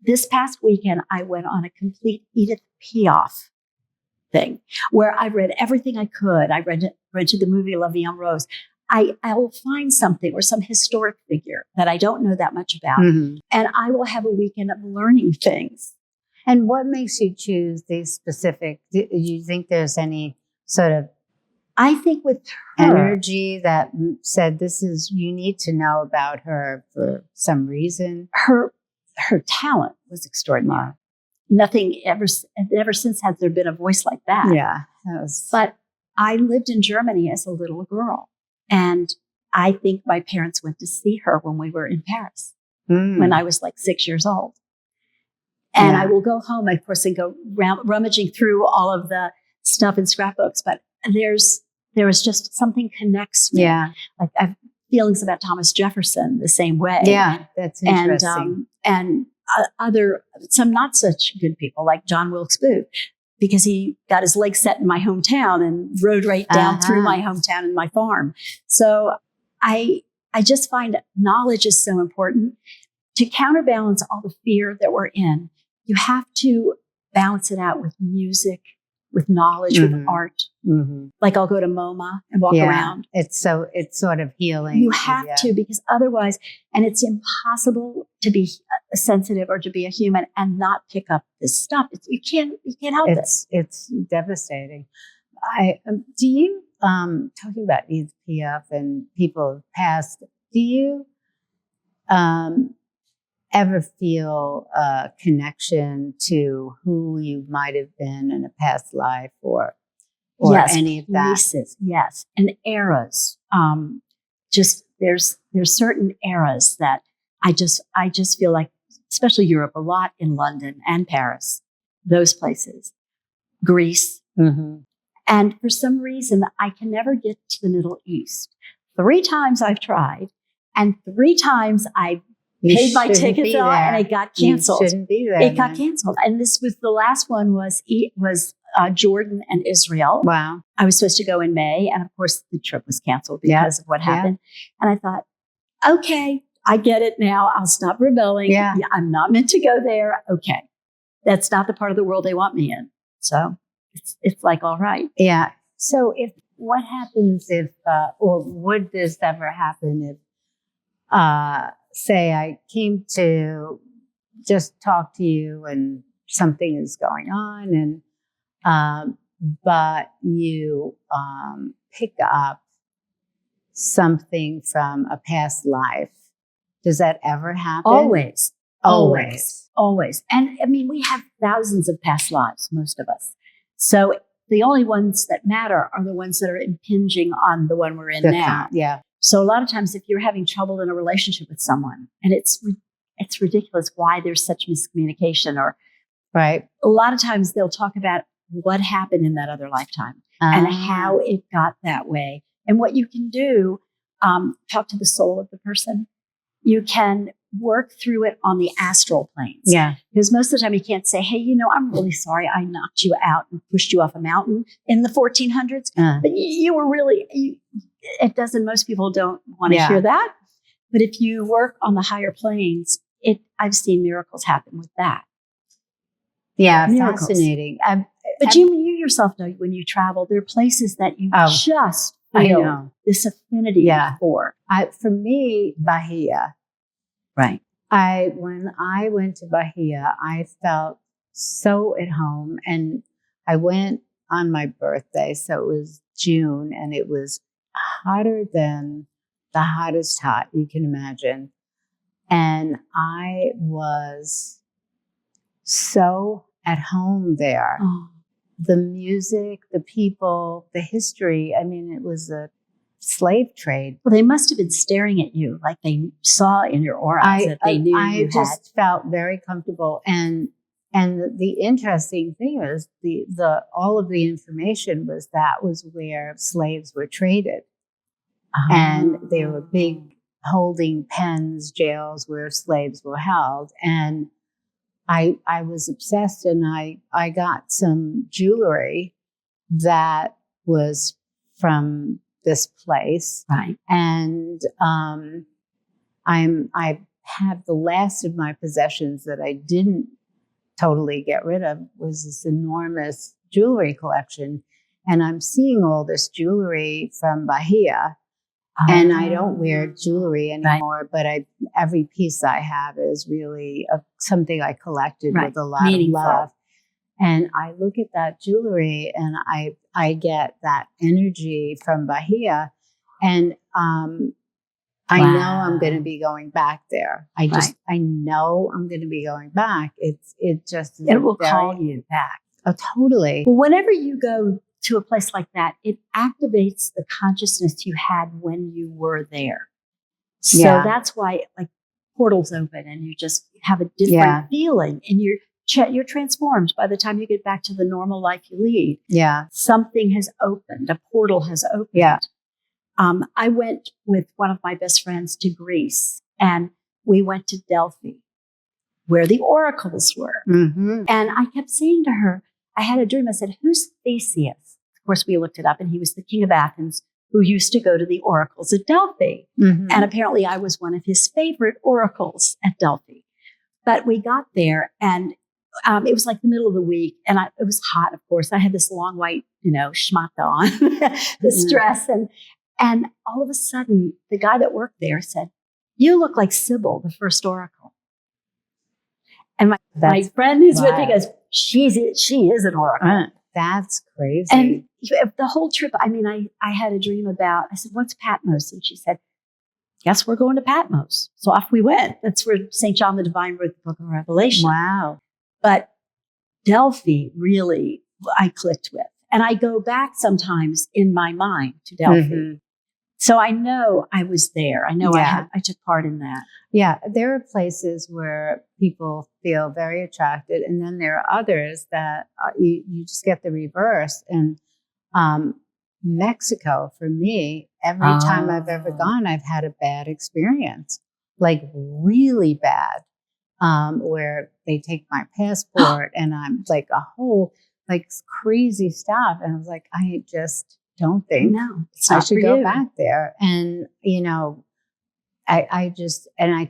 this past weekend, I went on a complete Edith Piaf thing where I read everything I could. I rented the movie La Vie en Rose. I will find something or some historic figure that I don't know that much about. Mm-hmm. And I will have a weekend of learning things. And what makes you choose these specific, do you think there's any sort of I think with her, energy that said you need to know about her for some reason? Her talent was extraordinary. Nothing ever since has there been a voice like that. Yeah. But I lived in Germany as a little girl. And I think my parents went to see her when we were in Paris, when I was like 6 years old. And I will go home, of course, and go rummaging through all of the stuff in scrapbooks. But there was just something connects me. Yeah. Like I have feelings about Thomas Jefferson the same way. Yeah, that's interesting. And some not such good people like John Wilkes Booth, because he got his legs set in my hometown and rode right down through my hometown and my farm. So I just find knowledge is so important. To counterbalance all the fear that we're in, you have to balance it out with music, with knowledge, with art. Mm-hmm. Like I'll go to MoMA and walk around. It's sort of healing. You have to, because otherwise, and it's impossible to be sensitive or to be a human and not pick up this stuff. You can't help it. It's devastating. Do you, talking about Edith Piaf and people past, do you ever feel a connection to who you might have been in a past life or yes, any of that? Yes, and eras. Just there's certain eras that I just feel like, especially Europe, a lot in London and Paris, those places, Greece. Mm-hmm. And for some reason, I can never get to the Middle East. 3 times I've tried, and 3 times I paid my tickets on, and it got canceled. You shouldn't be there. It got canceled. And this was the last one was Jordan and Israel. Wow. I was supposed to go in May. And of course the trip was canceled because of what happened. And I thought, okay, I get it now. I'll stop rebelling. Yeah. I'm not meant to go there. Okay. That's not the part of the world they want me in. So it's like, all right. Yeah. So if what happens if, or would this ever happen if, say, I came to just talk to you and something is going on, and but you pick up something from a past life? Does that ever happen? Always. And I mean, we have thousands of past lives, most of us. So the only ones that matter are the ones that are impinging on the one we're in now. Yeah. So a lot of times if you're having trouble in a relationship with someone, and it's ridiculous why there's such miscommunication, or right. A lot of times they'll talk about what happened in that other lifetime and how it got that way. And what you can do, talk to the soul of the person. You can work through it on the astral planes. Yeah. Because most of the time you can't say, hey, I'm really sorry I knocked you out and pushed you off a mountain in the 1400s. But you were really, it doesn't, most people don't want to hear that. But if you work on the higher planes, I've seen miracles happen with that. Yeah, miracles. Fascinating. But you yourself know when you travel, there are places that you just feel this affinity for. For me, Bahia. Right. When I went to Bahia, I felt so at home, and I went on my birthday, so it was June, and it was hotter than the hottest hot you can imagine. And I was so at home there. Oh. The music, the people, the history. I mean, it was a slave trade. Well, they must have been staring at you like they saw in your aura that they knew you just felt very comfortable. And the interesting thing is the all of the information was that was where slaves were traded. And there were big holding pens, jails where slaves were held. And I was obsessed, and I got some jewelry that was from this place. Right. And I have the last of my possessions that I didn't totally get rid of was this enormous jewelry collection. And I'm seeing all this jewelry from Bahia. And I don't wear jewelry anymore, but every piece I have is really something I collected with a lot of love. And I look at that jewelry, and I get that energy from Bahia, and I know I'm going to be going back there. I know I'm going to be going back. It will call you back. Oh, totally. Well, whenever you go to a place like that, it activates the consciousness you had when you were there. So that's why like portals open, and you just have a different feeling, and you're transformed by the time you get back to the normal life you lead. Yeah. Something has opened. A portal has opened. Yeah. I went with one of my best friends to Greece, and we went to Delphi, where the oracles were. Mm-hmm. And I kept saying to her, I had a dream. I said, who's Theseus? Of course, we looked it up, and he was the king of Athens who used to go to the oracles at Delphi. Mm-hmm. And apparently I was one of his favorite oracles at Delphi. But we got there, and it was like the middle of the week, and it was hot, of course. I had this long white, schmata on, this dress. And all of a sudden, the guy that worked there said, you look like Sybil, the first oracle. And my friend who's with me goes, she is an oracle. That's crazy. And the whole trip, I had a dream about, I said, what's Patmos? And she said, guess we're going to Patmos. So off we went. That's where St. John the Divine wrote the book of Revelation. Wow. But Delphi really, I clicked with. And I go back sometimes in my mind to Delphi. Mm-hmm. So I know I was there. I know I took part in that. Yeah, there are places where people feel very attracted, and then there are others that you just get the reverse. And Mexico, for me, every time I've ever gone, I've had a bad experience, like really bad, where they take my passport and I'm like a whole like crazy stuff. And I was like, I just don't think I should go back there. And, I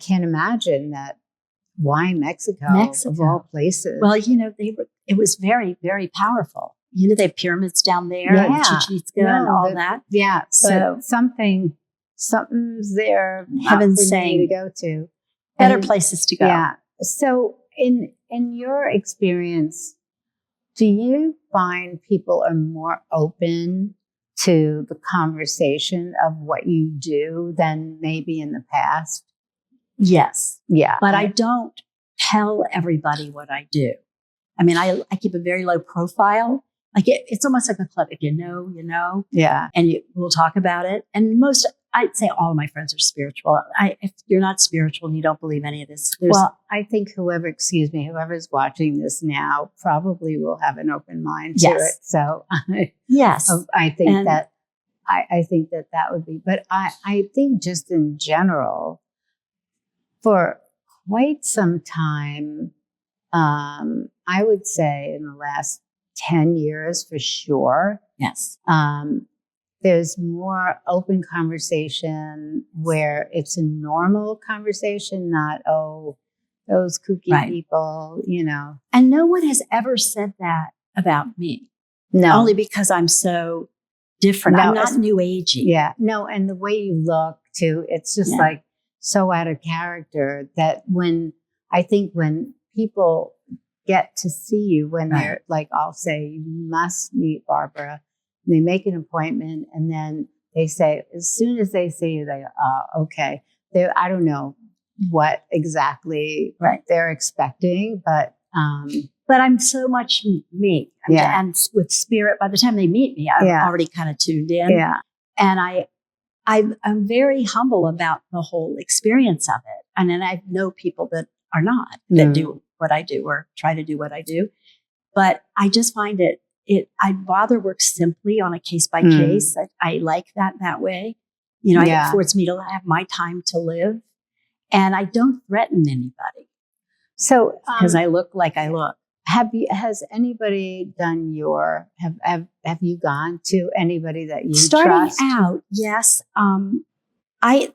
can't imagine that. Why Mexico of all places? Well, it was very, very powerful. they have pyramids down there and Chichen Itza and all that. Yeah. So something's there. Heaven's for me saying to go to. better places to go. Yeah. So in your experience, do you find people are more open to the conversation of what you do than maybe in the past? Yes. Yeah. But I don't tell everybody what I do. I mean, I keep a very low profile. Like it's almost like a club. If you know. Yeah. And we'll talk about it. And I'd say all of my friends are spiritual. If you're not spiritual and you don't believe any of this, well, I think whoever's watching this now probably will have an open mind to it. So yes, I think that would be, but I think just in general, for quite some time, I would say in the last 10 years for sure. Yes. There's more open conversation where it's a normal conversation, not, those kooky people, And no one has ever said that about me. No. Only because I'm so different. I'm not new agey. Yeah. No, and the way you look too, it's just like so out of character that when people get to see you when they're like, I'll say, you must meet Barbara. They make an appointment and then they say, as soon as they see you, they go, oh, okay. I don't know what exactly they're expecting, but I'm so much me. And with spirit, by the time they meet me, I'm already kind of tuned in. Yeah. And I'm very humble about the whole experience of it. And then I know people that are not, that do what I do or try to do what I do. But I just find I'd rather work simply on a case by case. I like that way. It affords me to have my time to live. And I don't threaten anybody. So, because I look like I look. Has anybody done have you gone to anybody that you Starting trust? out, yes.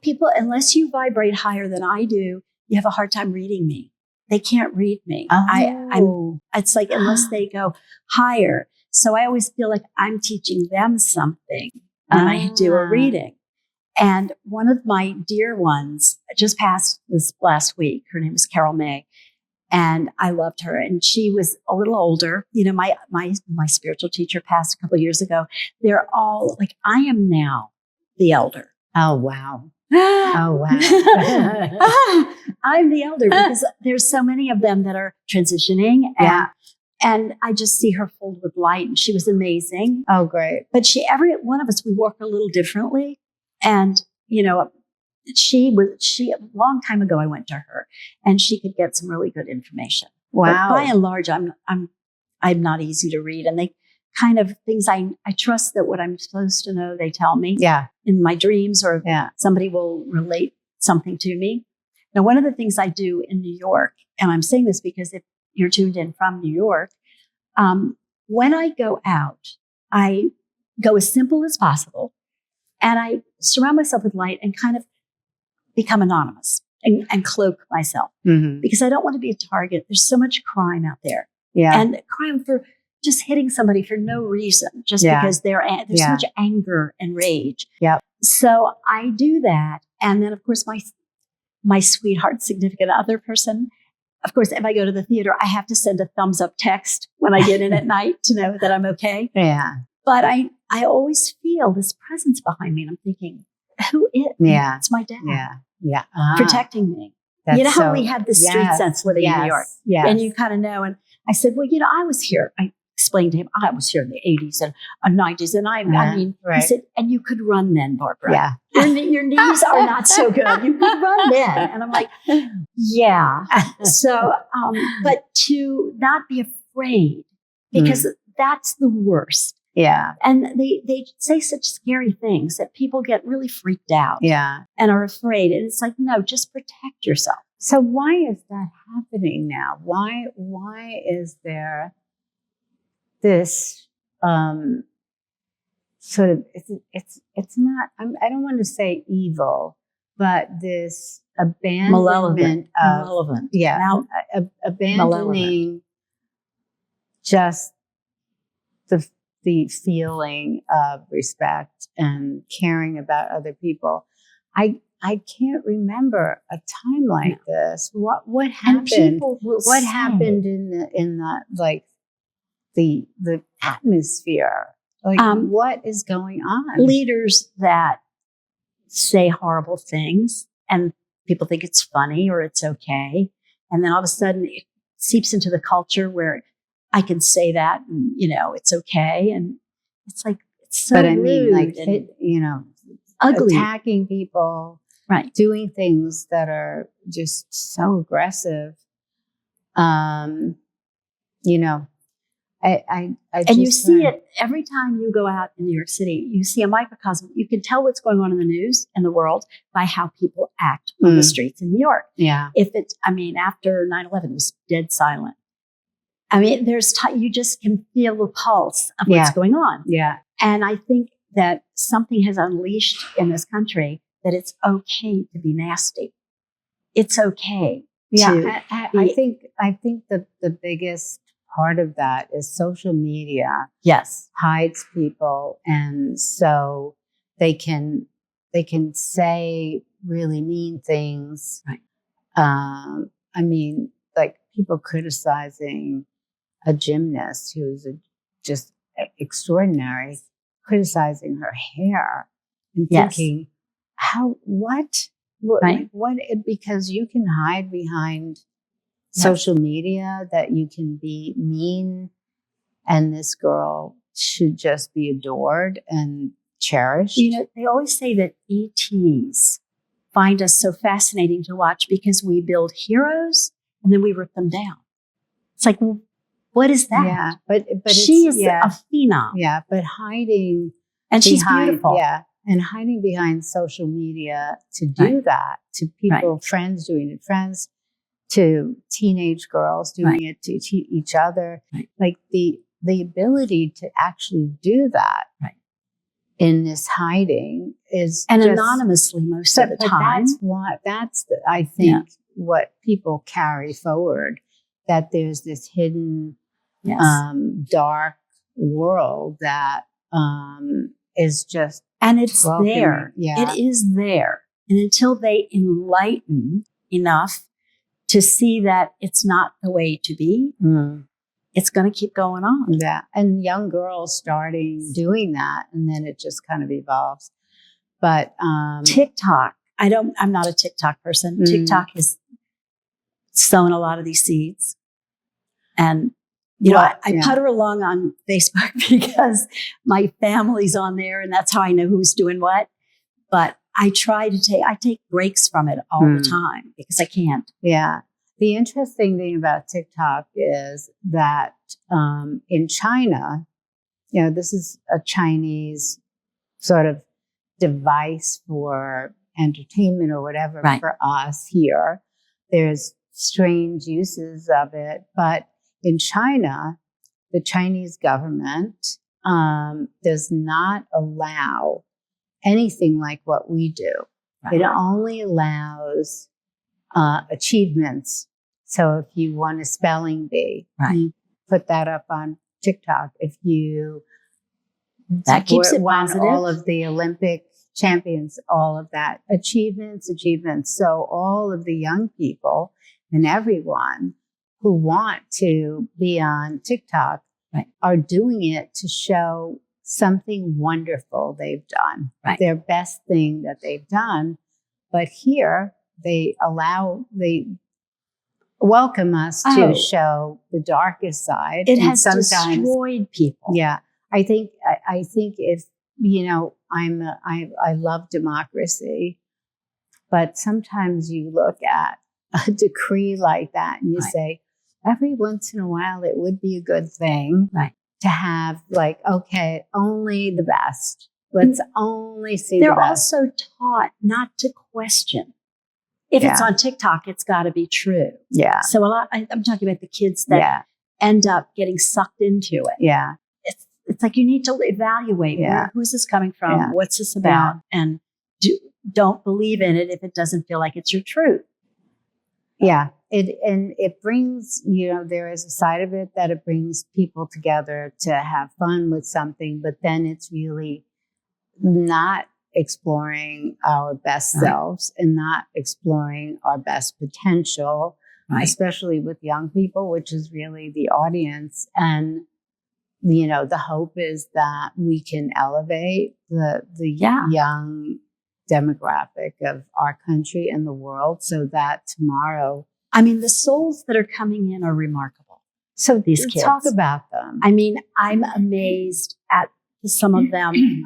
People, unless you vibrate higher than I do, you have a hard time reading me. They can't read me. It's like, unless they go higher. So I always feel like I'm teaching them something when I do a reading. And one of my dear ones just passed this last week. Her name is Carol May. And I loved her. And she was a little older. My spiritual teacher passed a couple of years ago. They're all like, I am now the elder. Oh, wow. Oh, wow. I'm the elder because there's so many of them that are transitioning. And I just see her filled with light, and she was amazing. Oh, great. But every one of us, we work a little differently. And, she a long time ago, I went to her and she could get some really good information. Wow. But by and large, I'm not easy to read. And they kind of things I trust that what I'm supposed to know, they tell me in my dreams, or somebody will relate something to me. Now, one of the things I do in New York, and I'm saying this because if you're tuned in from New York, when I go out, I go as simple as possible, and I surround myself with light and kind of become anonymous and cloak myself because I don't want to be a target. There's so much crime out there, and crime for just hitting somebody for no reason, just because there's so much anger and rage. Yep. So I do that, and then of course my sweetheart, significant other person. Of course, if I go to the theater, I have to send a thumbs up text when I get in at night to know that I'm okay. Yeah. But I always feel this presence behind me, and I'm thinking, who is? Yeah. It's my dad. Yeah. Protecting me. You know how we have the street sense living in New York? Yes. And you kind of know. And I said, well, I was here. I explained to him, I was here in the 80s and 90s. And I mean, he said, and you could run then, Barbara. Yeah. Your knees are not so good. You could run then. And I'm like, yeah. So, but to not be afraid, because that's the worst. Yeah. And they say such scary things that people get really freaked out. Yeah. And are afraid. And it's like, no, just protect yourself. So why is that happening now? Why is there this sort of, it's not, I don't want to say evil, but this abandonment Malevolent. abandoning just the feeling of respect and caring about other people. I can't remember a time like this. What happened? And people will What say, happened in the like the atmosphere? Like what is going on? Leaders that say horrible things and people think it's funny or it's okay. And then all of a sudden it seeps into the culture where I can say that and, it's okay. And it's like, it's so But I rude mean, like, and ugly. attacking people, Right. doing things that are just so aggressive. I And just you see it every time you go out in New York City. You see a microcosm. You can tell what's going on in the news and the world by how people act on the streets in New York. Yeah. After 9/11, it was dead silent. I mean, you just can feel the pulse of what's going on. Yeah. And I think that something has unleashed in this country that it's okay to be nasty. It's okay. Yeah. I think the biggest part of that is social media. Yes. Hides people, and so they can say really mean things. Right. I mean, like people criticizing a gymnast who's just extraordinary, criticizing her hair and thinking, what? Right. What? Because you can hide behind social media that you can be mean, and this girl should just be adored and cherished. They always say that ETs find us so fascinating to watch because we build heroes and then we rip them down. It's like, well, what is that? Yeah, but she is a phenom. Yeah, but hiding, and she's beautiful. Yeah, and hiding behind social media to do that to people, friends doing it, friends to teenage girls doing it to each other, like the ability to actually do that in this hiding is and just, anonymously most of the time. That's I think what people carry forward, that there's this hidden dark world that is just, and it's there. Yeah. It is there. And until they enlighten enough to see that it's not the way to be, it's going to keep going on. Yeah. And young girls starting doing that, and then it just kind of evolves. But TikTok, I'm not a TikTok person. TikTok has sown a lot of these seeds. And, I putter along on Facebook because my family's on there and that's how I know who's doing what. But I take breaks from it all the time because I can't. Yeah. The interesting thing about TikTok is that in China, this is a Chinese sort of device for entertainment or whatever for us here. There's strange uses of it. But in China, the Chinese government does not allow anything like what we do. It only allows achievements. So if you won a spelling bee, you put that up on TikTok. If you keeps it won positive. All of the Olympic champions, all of that achievements. So all of the young people and everyone who want to be on TikTok are doing it to show something wonderful they've done, their best thing that they've done. But here they welcome us to show the darkest side. It has destroyed people. Yeah. I think if, I love democracy, but sometimes you look at a decree like that and you say, every once in a while, it would be a good thing to have only the best. Let's only see the best. They're also taught not to question. If it's on TikTok, it's got to be true. Yeah. So I'm talking about the kids that end up getting sucked into it. Yeah. It's like you need to evaluate who's this coming from? What's this about? And don't believe in it if it doesn't feel like it's your truth. Yeah. it brings, there is a side of it that it brings people together to have fun with something, but then it's really not exploring our best selves and not exploring our best potential, especially with young people, which is really the audience. And, the hope is that we can elevate the young demographic of our country and the world so that tomorrow. I mean, the souls that are coming in are remarkable. So these kids. Talk about them. I mean, I'm amazed at some of them.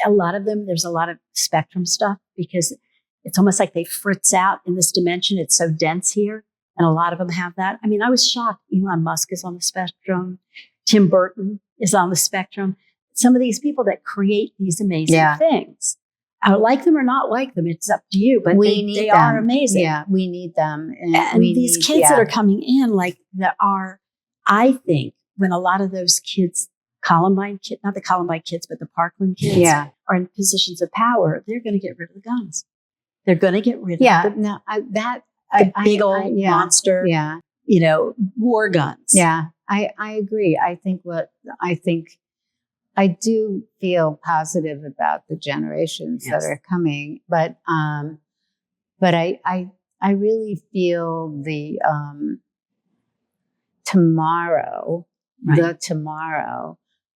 A lot of them, there's a lot of spectrum stuff because it's almost like they fritz out in this dimension. It's so dense here. And a lot of them have that. I mean, I was shocked. Elon Musk is on the spectrum. Tim Burton is on the spectrum. Some of these people that create these amazing things. I like them or not like them, it's up to you, but they are amazing. Yeah, we need them. And these kids that are coming in, that are, I think, when a lot of those kids, Columbine kids, not the Columbine kids, but the Parkland kids are in positions of power, they're going to get rid of the guns. They're going to get rid of the big old monster, war guns. Yeah, I agree. I do feel positive about the generations that are coming, but I really feel the tomorrow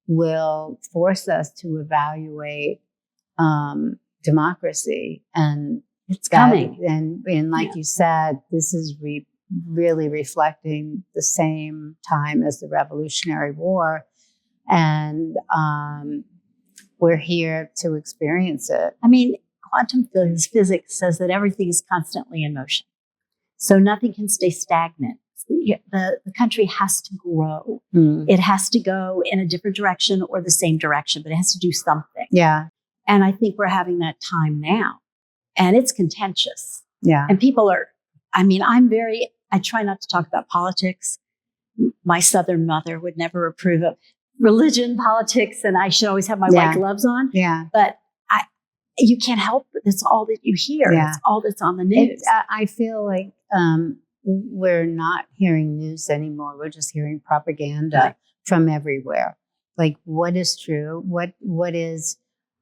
will force us to evaluate democracy, and it's coming. And like you said, this is really reflecting the same time as the Revolutionary War. And we're here to experience it. I mean, quantum physics says that everything is constantly in motion. So nothing can stay stagnant. The country has to grow. It has to go in a different direction or the same direction, but it has to do something. Yeah. And I think we're having that time now. And it's contentious. Yeah. And people are, I try not to talk about politics. My Southern mother would never approve of religion, politics, and I should always have my white gloves on. Yeah. But you can't help it. It's all that you hear. Yeah. It's all that's on the news. I feel like we're not hearing news anymore. We're just hearing propaganda from everywhere. Like what is true? What is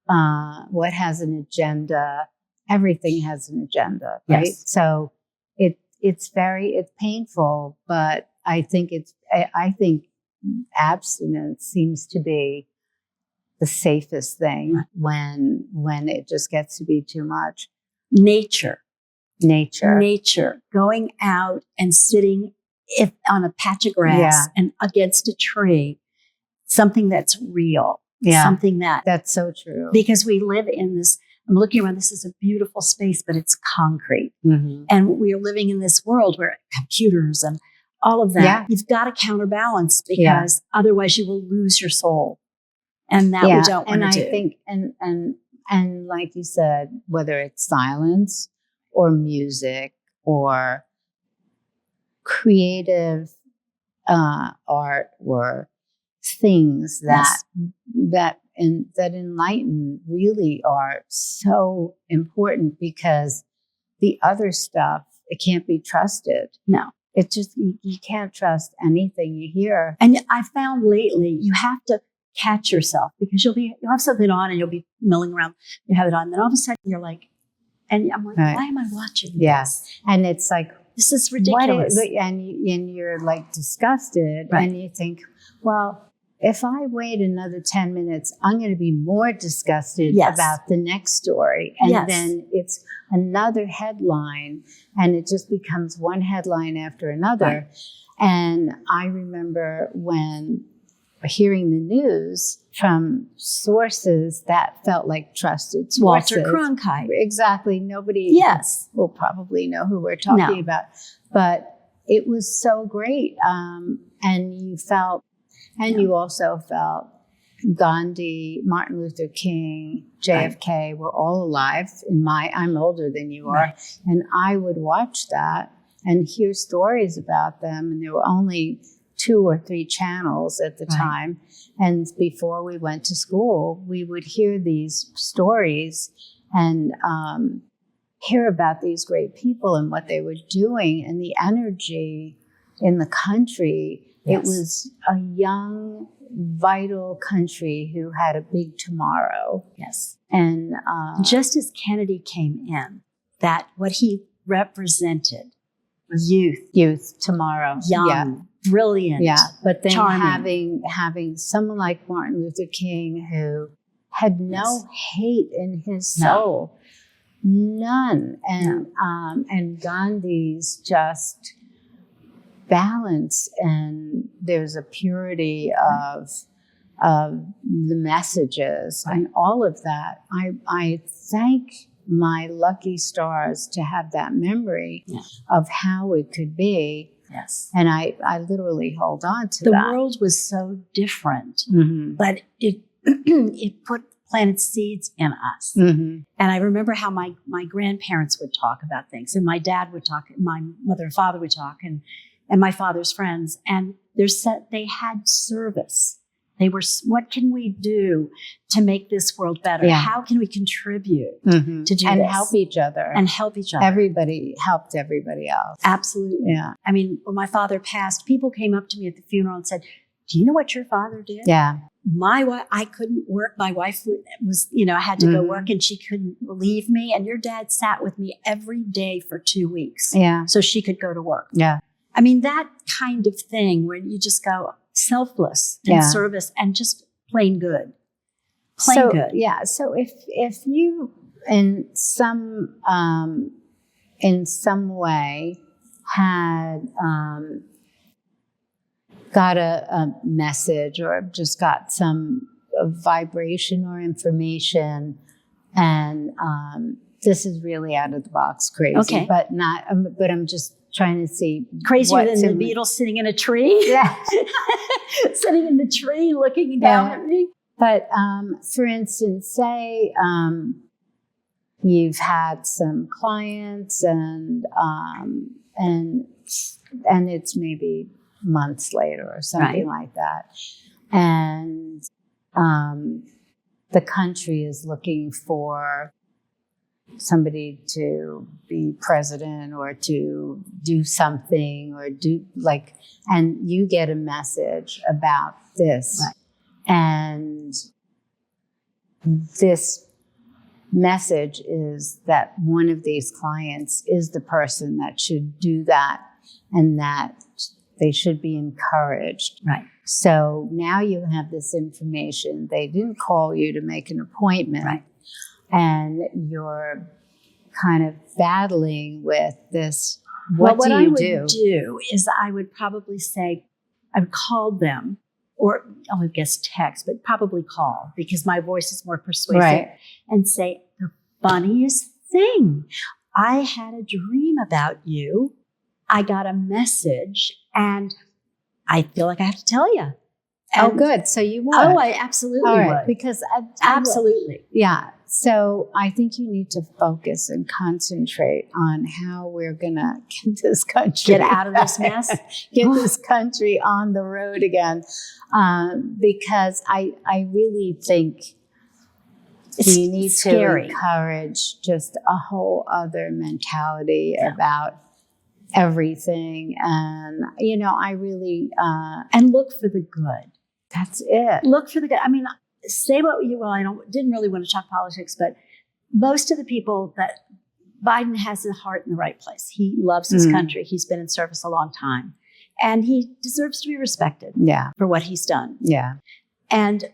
what has an agenda? Everything has an agenda, right? Yes. So it's painful, but I think abstinence seems to be the safest thing when it just gets to be too much. Nature, Nature. going out and sitting on a patch of grass and against a tree, something that's real, something that's so true. Because we live in this, I'm looking around, this is a beautiful space, but it's concrete. Mm-hmm. And we're living in this world where computers and all of that, you've got to counterbalance because otherwise you will lose your soul. And that we don't want to do. And I think, and like you said, whether it's silence or music or creative art or things that enlighten really are so important, because the other stuff, it can't be trusted. No. It just, you can't trust anything you hear. And I found lately you have to catch yourself, because you'll have something on and you'll be milling around. You have it on, and then all of a sudden you're like, and I'm like, why am I watching this? And it's like, this is ridiculous. And you're like disgusted, and you think, well, if I wait another 10 minutes, I'm going to be more disgusted about the next story. And then it's another headline, and it just becomes one headline after another. And I remember when hearing the news from sources that felt like trusted sources. Walter Cronkite. Exactly. Nobody will probably know who we're talking about. But it was so great. And you felt, and you also felt Gandhi, Martin Luther King, JFK were all alive. I'm older than you are. And I would watch that and hear stories about them. And there were only 2 or 3 channels at the time. And before we went to school, we would hear these stories. And hear about these great people and what they were doing and the energy in the country. It was a young, vital country who had a big tomorrow. Yes. And just as Kennedy came in, that what he represented, youth, tomorrow, young, brilliant, but then charming. having someone like Martin Luther King, who had no hate in his soul, none, and Gandhi's just balance, and there's a purity of the messages and all of that. I thank my lucky stars to have that memory of how it could be. Yes. And I literally hold on to that. The world was so different, but it planted seeds in us. And I remember how my grandparents would talk about things, and my dad would talk, my mother and father would talk, and my father's friends. And they had service. They were, what can we do to make this world better? Yeah. How can we contribute to do this? Help each other. And help each other. Everybody helped everybody else. Absolutely. Yeah. I mean, when my father passed, people came up to me at the funeral and said, do you know what your father did? Yeah. My wife, I couldn't work. My wife was, I had to go work, and she couldn't leave me. And your dad sat with me every day for 2 weeks. Yeah. So she could go to work. Yeah. I mean, that kind of thing where you just go selfless and service and just plain good. Plain good. Yeah. So if you in some way had got a message or just got some vibration or information, and this is really out of the box crazy, but not. But I'm just trying to see crazier than the Beatles sitting in a tree. Yeah, sitting in the tree looking down at me. But for instance, say you've had some clients, and it's maybe months later or something like that, and the country is looking for somebody to be president or to do something or and you get a message about this, and this message is that one of these clients is the person that should do that, and that they should be encouraged. Right. So now you have this information. They didn't call you to make an appointment. Right. And you're kind of battling with this. What do you do? What I would do is I would probably say, I would call them, or I would guess text, but probably call, because my voice is more persuasive, and say, the funniest thing, I had a dream about you. I got a message, and I feel like I have to tell you. And, good. So you would. Oh, I absolutely would. Because absolutely. Yeah. So I think you need to focus and concentrate on how we're going to get this country. Get out of this mess. Get this country on the road again. Because I really think we need to encourage just a whole other mentality about everything. And, I really... and look for the good. That's it. Look for the good. I mean, say what you will. I didn't really want to talk politics, but most of the people that Biden has his heart in the right place. He loves his country. He's been in service a long time, and he deserves to be respected for what he's done. Yeah. And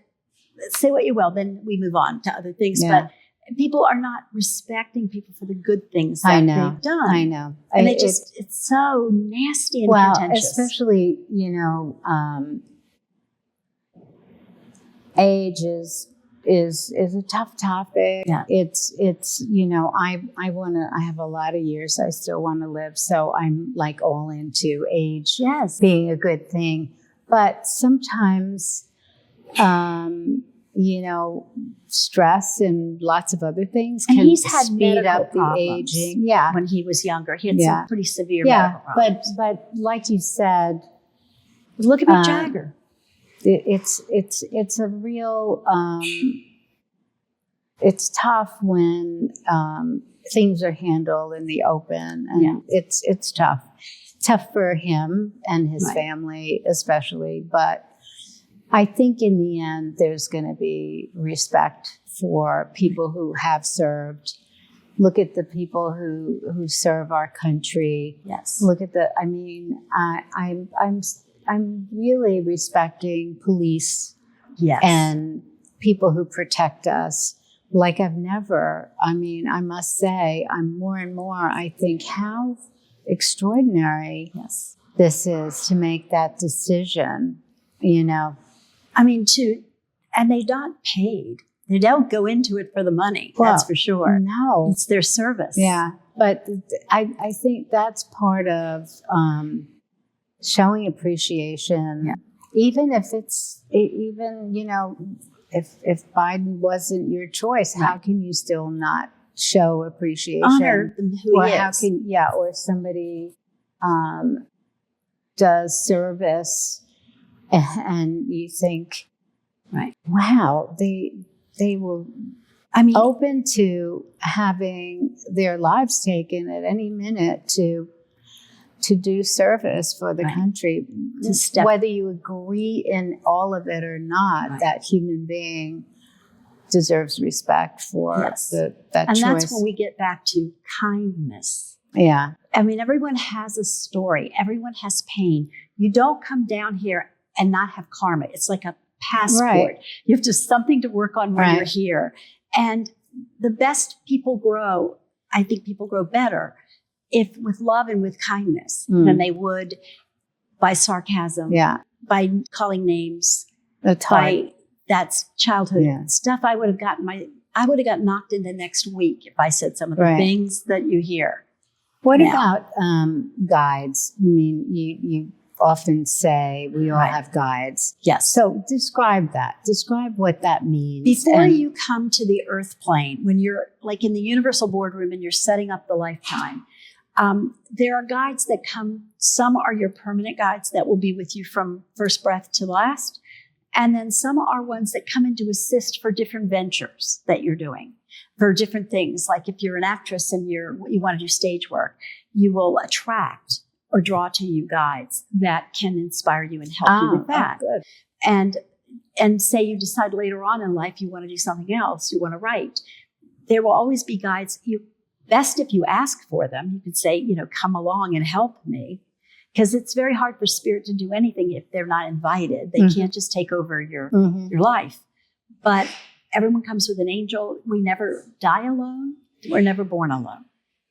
say what you will, then we move on to other things. Yeah. But people are not respecting people for the good things that they've done. I know. And it's so nasty and contentious. Especially, age is a tough topic. Yeah. It's I have a lot of years I still want to live, so I'm like all into age being a good thing. But sometimes stress and lots of other things can speed up the aging. Yeah. When he was younger, he had some pretty severe medical problems. But like you said, look at Mick Jagger. It's a real it's tough when things are handled in the open, and it's tough. Tough for him and his family, especially. But I think in the end, there's going to be respect for people who have served. Look at the people who serve our country. Yes. Look at the. I mean, I'm really respecting police. Yes. And people who protect us like I've never. I mean, I must say, I'm more and more. I think how extraordinary this is to make that decision. You know, I mean, and they're not paid. They don't go into it for the money. That's for sure. No, it's their service. Yeah, but I think that's part of showing appreciation. Yeah. Even if if Biden wasn't your choice, how can you still not show appreciation? Honor who he is. How can or somebody does service and you think, wow, they were open to having their lives taken at any minute to do service for the country. Whether you agree in all of it or not, that human being deserves respect for that choice. And that's when we get back to kindness. Yeah. I mean, everyone has a story. Everyone has pain. You don't come down here and not have karma. It's like a passport. Right. You have just something to work on when you're here. And the best people grow, I think people grow better if with love and with kindness than they would by sarcasm, by calling names, that's childhood stuff. I would have got knocked into next week if I said some of the things that you hear. What about guides? I mean, you often say we all have guides. Yes. So describe that. Describe what that means. Before you come to the earth plane, when you're like in the universal boardroom and you're setting up the lifetime, there are guides that come. Some are your permanent guides that will be with you from first breath to last. And then some are ones that come in to assist for different ventures that you're doing, for different things. Like if you're an actress and you want to do stage work, you will attract or draw to you guides that can inspire you and help you with that. Good. And say you decide later on in life you want to do something else, you want to write. There will always be guides. Best if you ask for them. You could say, come along and help me. Because it's very hard for spirit to do anything if they're not invited. They can't just take over your life. But everyone comes with an angel. We never die alone. We're never born alone.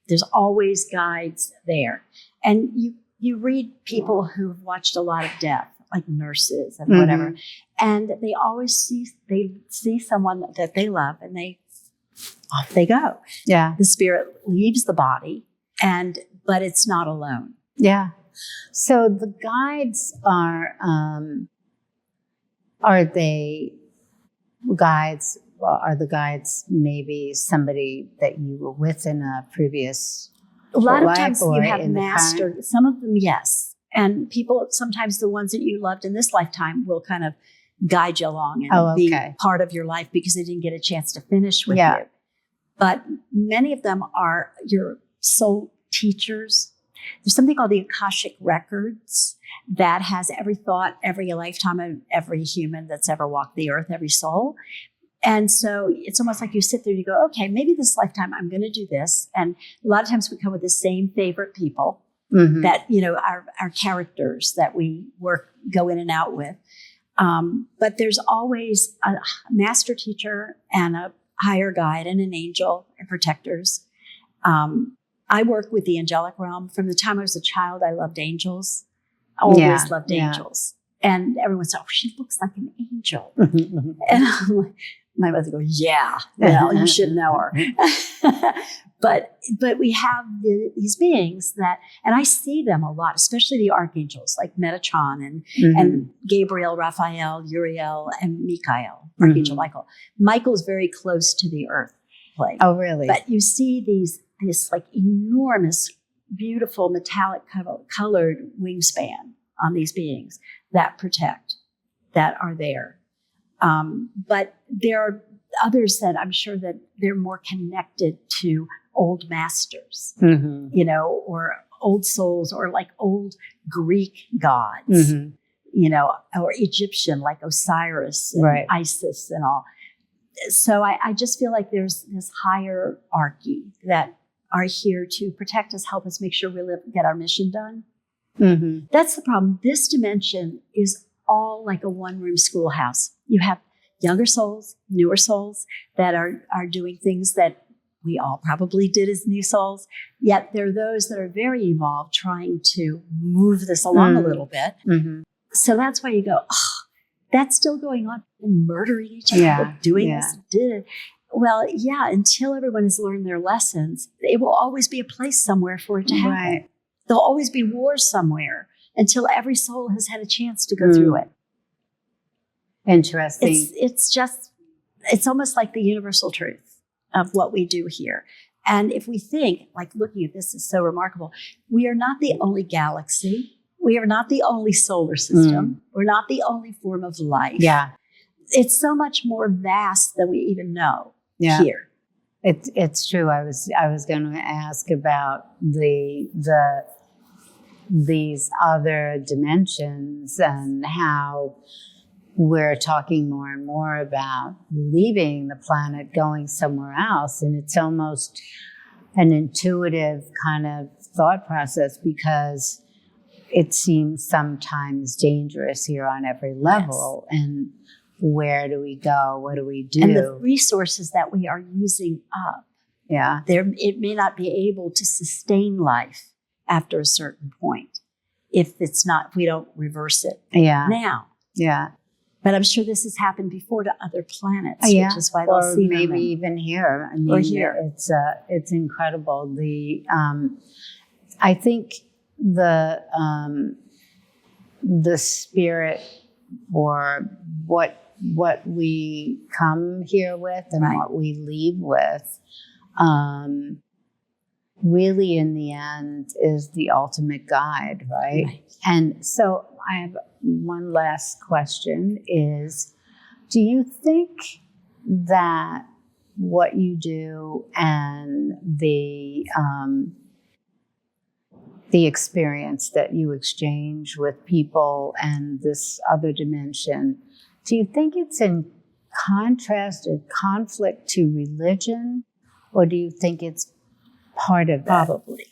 There's always guides there. And you read people who've watched a lot of death, like nurses and whatever, and they always see someone that they love, and off they go. Yeah, the spirit leaves the body, but it's not alone. Yeah. So the guides are they guides? Well, are the guides maybe somebody that you were with in a previous A lot of times you have mastered. Some of them, yes. And people, sometimes the ones that you loved in this lifetime will kind of guide you along and be part of your life because they didn't get a chance to finish with you. But many of them are your soul teachers. There's something called the Akashic Records that has every thought, every lifetime of every human that's ever walked the earth, every soul. And so it's almost like you sit there and you go, okay, maybe this lifetime I'm going to do this. And a lot of times we come with the same favorite people that, our characters that we go in and out with. But there's always a master teacher and a higher guide and an angel and protectors. I work with the angelic realm. From the time I was a child, I loved angels. I always loved angels. And everyone said, oh, she looks like an angel. And I'm like, my mother goes, yeah, well, you should know her. But we have these beings that, and I see them a lot, especially the archangels like Metatron and Gabriel, Raphael, Uriel, and Michael, Archangel Michael. Michael's very close to the earth plane. Oh, really? But you see this like enormous, beautiful, metallic colored wingspan on these beings that protect, that are there. But there are others that I'm sure that they're more connected to old masters, or old souls, or like old Greek gods, or Egyptian, like Osiris and Isis and all. So I just feel like there's this hierarchy that are here to protect us, help us make sure we get our mission done. That's the problem. This dimension is all like a one-room schoolhouse. You have younger souls, newer souls that are doing things that we all probably did as new souls. Yet there are those that are very evolved trying to move this along a little bit. So that's why you go, that's still going on. Murdering each other, doing this. Well, until everyone has learned their lessons, it will always be a place somewhere for it to happen. Right. There'll always be wars somewhere until every soul has had a chance to go through it. Interesting. It's almost like the universal truth of what we do here. And if we think, like looking at this is so remarkable, we are not the only galaxy. We are not the only solar system. We're not the only form of life. Yeah. It's so much more vast than we even know here. It's true. I was going to ask about these other dimensions and how we're talking more and more about leaving the planet, going somewhere else. And it's almost an intuitive kind of thought process because it seems sometimes dangerous here on every level. Yes. And where do we go? What do we do? And the resources that we are using up. Yeah. It may not be able to sustain life after a certain point if we don't reverse it now. Yeah. But I'm sure this has happened before to other planets, which is why they'll see them. Or maybe even here. I mean, or here. It's incredible. I think the spirit or what we come here with and what we leave with, really in the end is the ultimate guide, right? And so I have one last question is, do you think that what you do and the experience that you exchange with people and this other dimension, do you think it's in contrast or conflict to religion, or do you think it's part of that? Probably.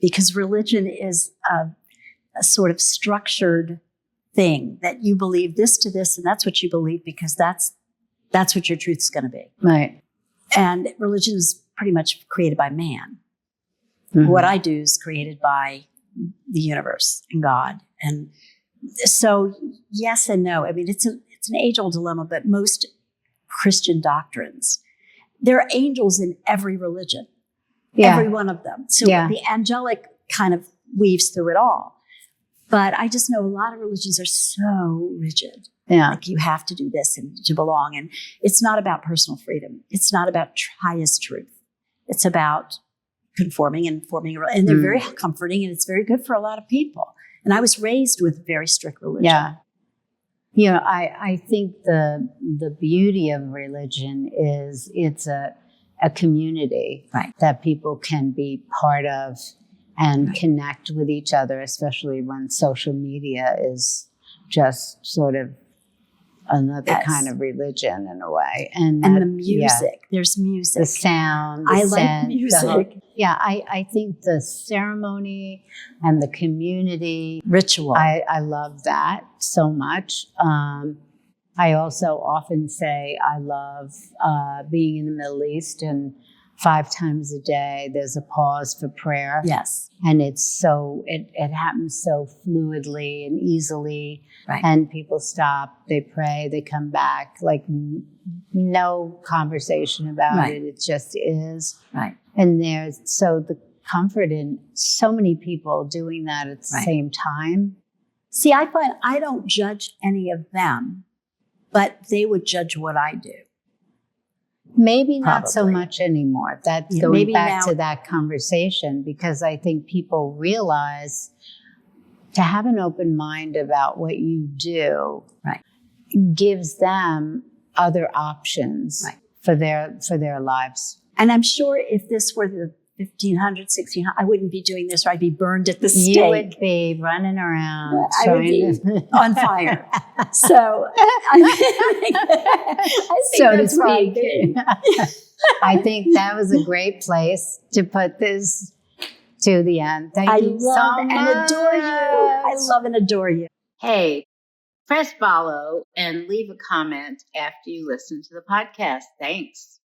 Because religion is a sort of structured thing that you believe this to this, and that's what you believe because that's what your truth's going to be. Right. And religion is pretty much created by man. What I do is created by the universe and God. And so, yes and no. I mean, it's an age-old dilemma, but most Christian doctrines, there are angels in every religion, every one of them. So the angelic kind of weaves through it all. But I just know a lot of religions are so rigid. Yeah. Like you have to do this and to belong. And it's not about personal freedom. It's not about highest truth. It's about conforming and forming. And they're very comforting and it's very good for a lot of people. And I was raised with very strict religion. Yeah. You know, I think the beauty of religion is it's a community that people can be part of and connect with each other, especially when social media is just sort of another kind of religion in a way. And the music, there's music. The sound, I like music. I think the ceremony and the community. Ritual. I love that so much. I also often say I love being in the Middle East, and 5 times a day there's a pause for prayer. Yes. And it's so, it happens so fluidly and easily. Right. And people stop, they pray, they come back, like no conversation about it. It just is. Right. And there's the comfort in so many people doing that at the same time. See, I find I don't judge any of them, but they would judge what I do. Maybe not so much anymore. That's going back to that conversation, because I think people realize to have an open mind about what you do gives them other options for their lives. And I'm sure if this were the 1500, 1600, I wouldn't be doing this, or I'd be burned at the stake. You would be running around. I would be on fire. So I think so to that's right. speak. I think that was a great place to put this to the end. Thank you so much. And adore you. I love and adore you. Hey, press follow and leave a comment after you listen to the podcast. Thanks.